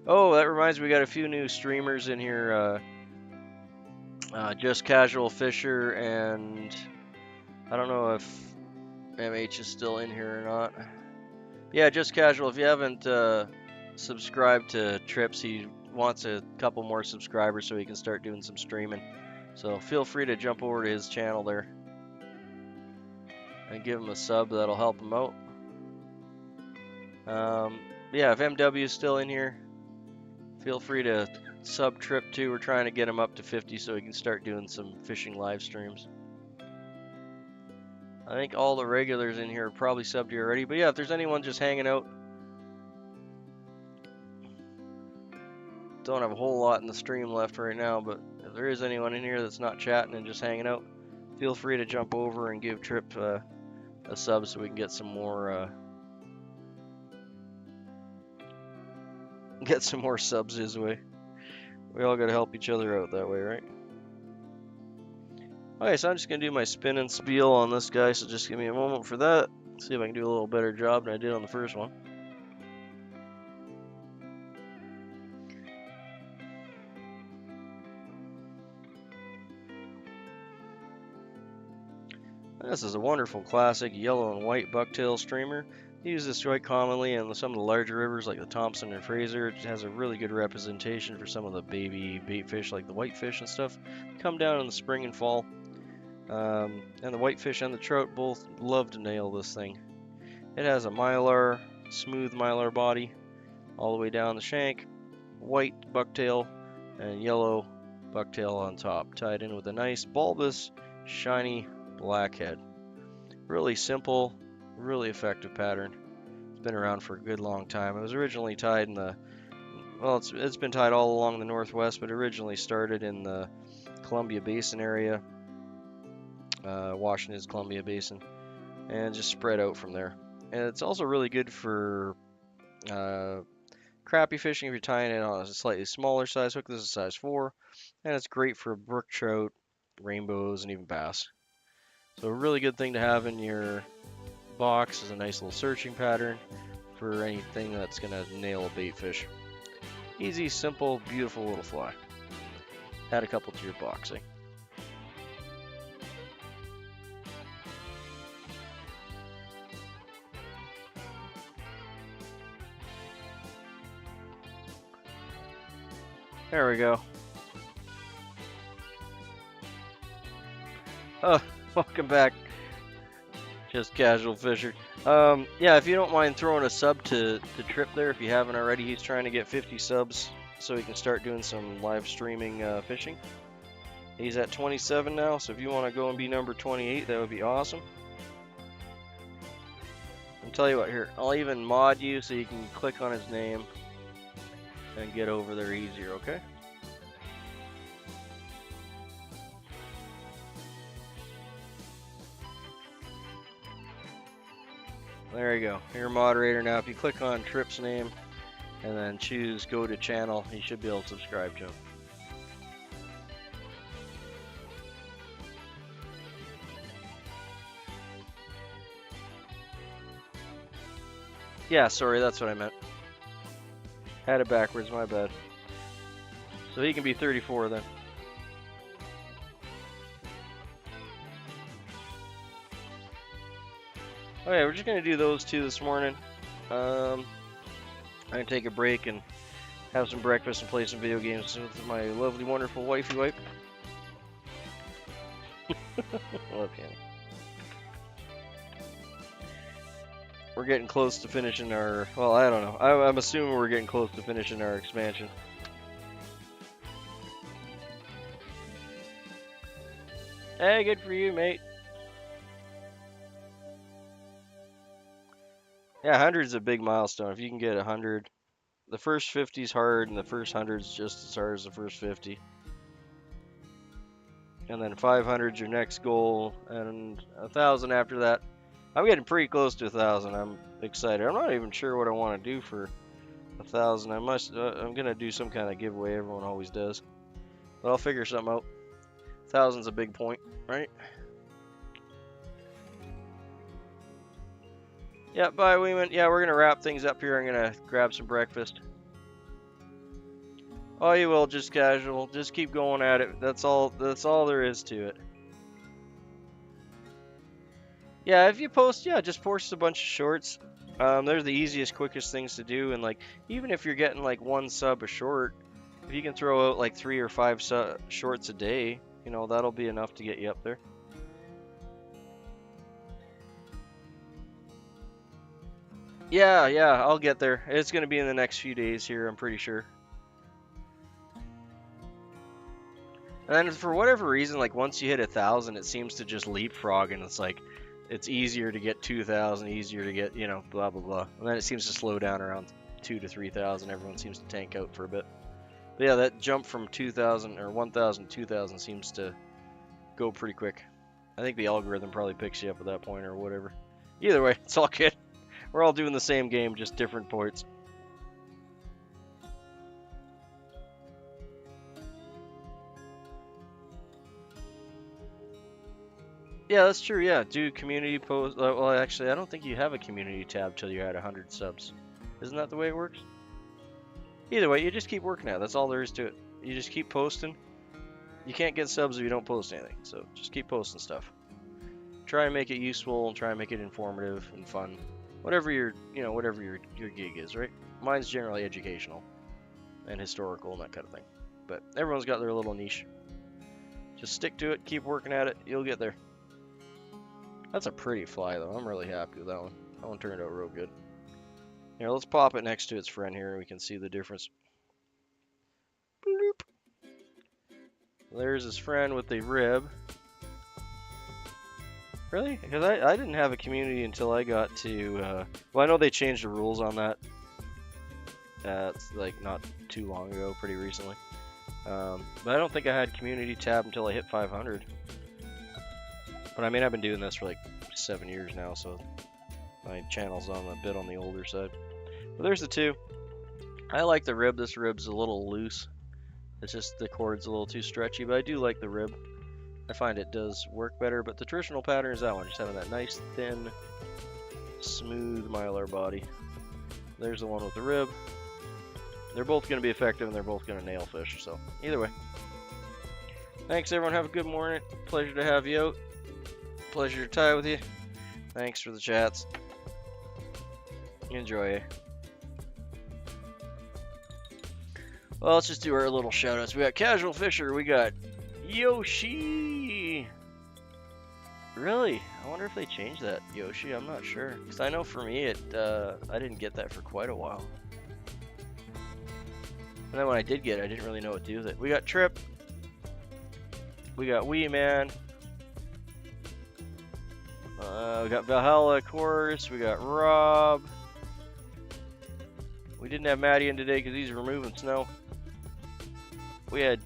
Oh, that reminds me, we got a few new streamers in here. Just Casual Fisher, and I don't know if MH is still in here or not. Yeah, Just Casual. If you haven't subscribed to Trips, he wants a couple more subscribers so he can start doing some streaming. So feel free to jump over to his channel there and give him a sub. That'll help him out. Yeah, if MW is still in here, feel free to sub Trip too. We're trying to get him up to 50 so he can start doing some fishing live streams. I think all the regulars in here are probably subbed here already. But yeah, if there's anyone just hanging out, don't have a whole lot in the stream left right now, but if there is anyone in here that's not chatting and just hanging out, feel free to jump over and give Trip a sub so we can get some more subs his way. We all gotta help each other out that way, right? Okay, so I'm just gonna do my spin and spiel on this guy, so just give me a moment for that. See if I can do a little better job than I did on the first one. This is a wonderful classic yellow and white bucktail streamer. I use this quite commonly in some of the larger rivers like the Thompson and Fraser. It has a really good representation for some of the baby bait fish like the whitefish and stuff. Come down in the spring and fall. And the whitefish and the trout both love to nail this thing. It has a Mylar, smooth Mylar body all the way down the shank, white bucktail and yellow bucktail on top, tied in with a nice bulbous, shiny black head. Really simple, really effective pattern. It's been around for a good long time. It was originally tied in the, well, it's been tied all along the Northwest, but originally started in the Columbia Basin area, Washington's Columbia Basin, and just spread out from there. And it's also really good for crappie fishing if you're tying it on a slightly smaller size hook. This is a size 4, and it's great for brook trout, rainbows, and even bass. So a really good thing to have in your box is a nice little searching pattern for anything that's going to nail a bait fish. Easy, simple, beautiful little fly. Add a couple to your box, eh? There we go. Oh, welcome back. Just casual fisher. Yeah, if you don't mind throwing a sub to Trip there, if you haven't already, he's trying to get 50 subs so he can start doing some live streaming fishing. He's at 27 now, so if you want to go and be number 28, that would be awesome. I'll tell you what, here, I'll even mod you so you can click on his name and get over there easier, okay? There you go. You're a moderator now. If you click on Trip's name and then choose go to channel, you should be able to subscribe to him. Yeah, sorry, that's what I meant. Had it backwards, my bad. So he can be 34 then. Okay, we're just gonna do those two this morning. I'm gonna take a break and have some breakfast and play some video games with my lovely, wonderful wifey wipe. Love you. We're getting close to finishing our, well, I don't know. I'm assuming we're getting close to finishing our expansion. Hey, good for you, mate. Yeah, 100 is a big milestone. If you can get 100, the first 50 is hard, and the first 100 is just as hard as the first 50. And then 500 is your next goal, and 1,000 after that. I'm getting pretty close to 1,000. I'm excited. I'm not even sure what I want to do for 1,000. I'm gonna do some kind of giveaway. Everyone always does, but I'll figure something out. 1,000's a big point, right? Yeah, bye, Weeman. Yeah, we're gonna wrap things up here. I'm gonna grab some breakfast. Oh, you will, just casual. Just keep going at it. That's all there is to it. Yeah, if you post, yeah, just post a bunch of shorts. They're the easiest, quickest things to do, and like even if you're getting like 1 sub a short, if you can throw out like 3 or 5 shorts a day, you know, that'll be enough to get you up there. Yeah, I'll get there. It's gonna be in the next few days here, I'm pretty sure. And then for whatever reason, like once you hit 1,000, it seems to just leapfrog, and it's like it's easier to get 2,000, easier to get, you know, blah blah blah. And then it seems to slow down around 2,000 to 3,000. Everyone seems to tank out for a bit. But yeah, that jump from 2,000 or 1,000 to 2,000 seems to go pretty quick. I think the algorithm probably picks you up at that point or whatever. Either way, it's all good. We're all doing the same game, just different points. Yeah, that's true. Yeah, do community post. Well, actually, I don't think you have a community tab till you're at 100 subs. Isn't that the way it works? Either way, you just keep working at it. That's all there is to it. You just keep posting. You can't get subs if you don't post anything. So just keep posting stuff. Try and make it useful and try and make it informative and fun. Whatever your, you know, whatever your gig is, right? Mine's generally educational and historical and that kind of thing. But everyone's got their little niche. Just stick to it. Keep working at it. You'll get there. That's a pretty fly, though. I'm really happy with that one. That one turned out real good. Here, let's pop it next to its friend here, and we can see the difference. Bloop. There's his friend with the rib. Really? Because I didn't have a community until I got to... well, I know they changed the rules on that. It's like not too long ago, pretty recently. But I don't think I had community tab until I hit 500. But I mean, I've been doing this for like 7 years now, so my channel's on a bit on the older side. But there's the two. I like the rib. This rib's a little loose. It's just the cord's a little too stretchy, but I do like the rib. I find it does work better, but the traditional pattern is that one, just having that nice, thin, smooth Mylar body. There's the one with the rib. They're both going to be effective, and they're both going to nail fish, so either way. Thanks, everyone. Have a good morning. Pleasure to have you out. Pleasure to tie with you. Thanks for the chats. Enjoy. Well, let's just do our little shoutouts. We got Casual Fisher. We got Yoshi. Really? I wonder if they changed that, Yoshi. I'm not sure. Because I know for me, I didn't get that for quite a while. And then when I did get it, I didn't really know what to do with it. We got Trip. We got Wee Man. We got Valhalla, of course. We got Rob. We didn't have Maddie in today because he's removing snow. We had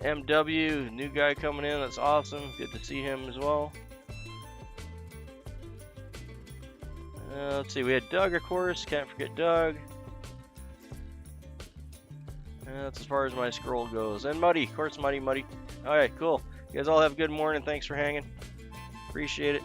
MW, new guy coming in. That's awesome. Good to see him as well. Let's see. We had Doug, of course. Can't forget Doug. That's as far as my scroll goes. And Muddy. Of course, Muddy. Alright, cool. You guys all have a good morning. Thanks for hanging. Appreciate it.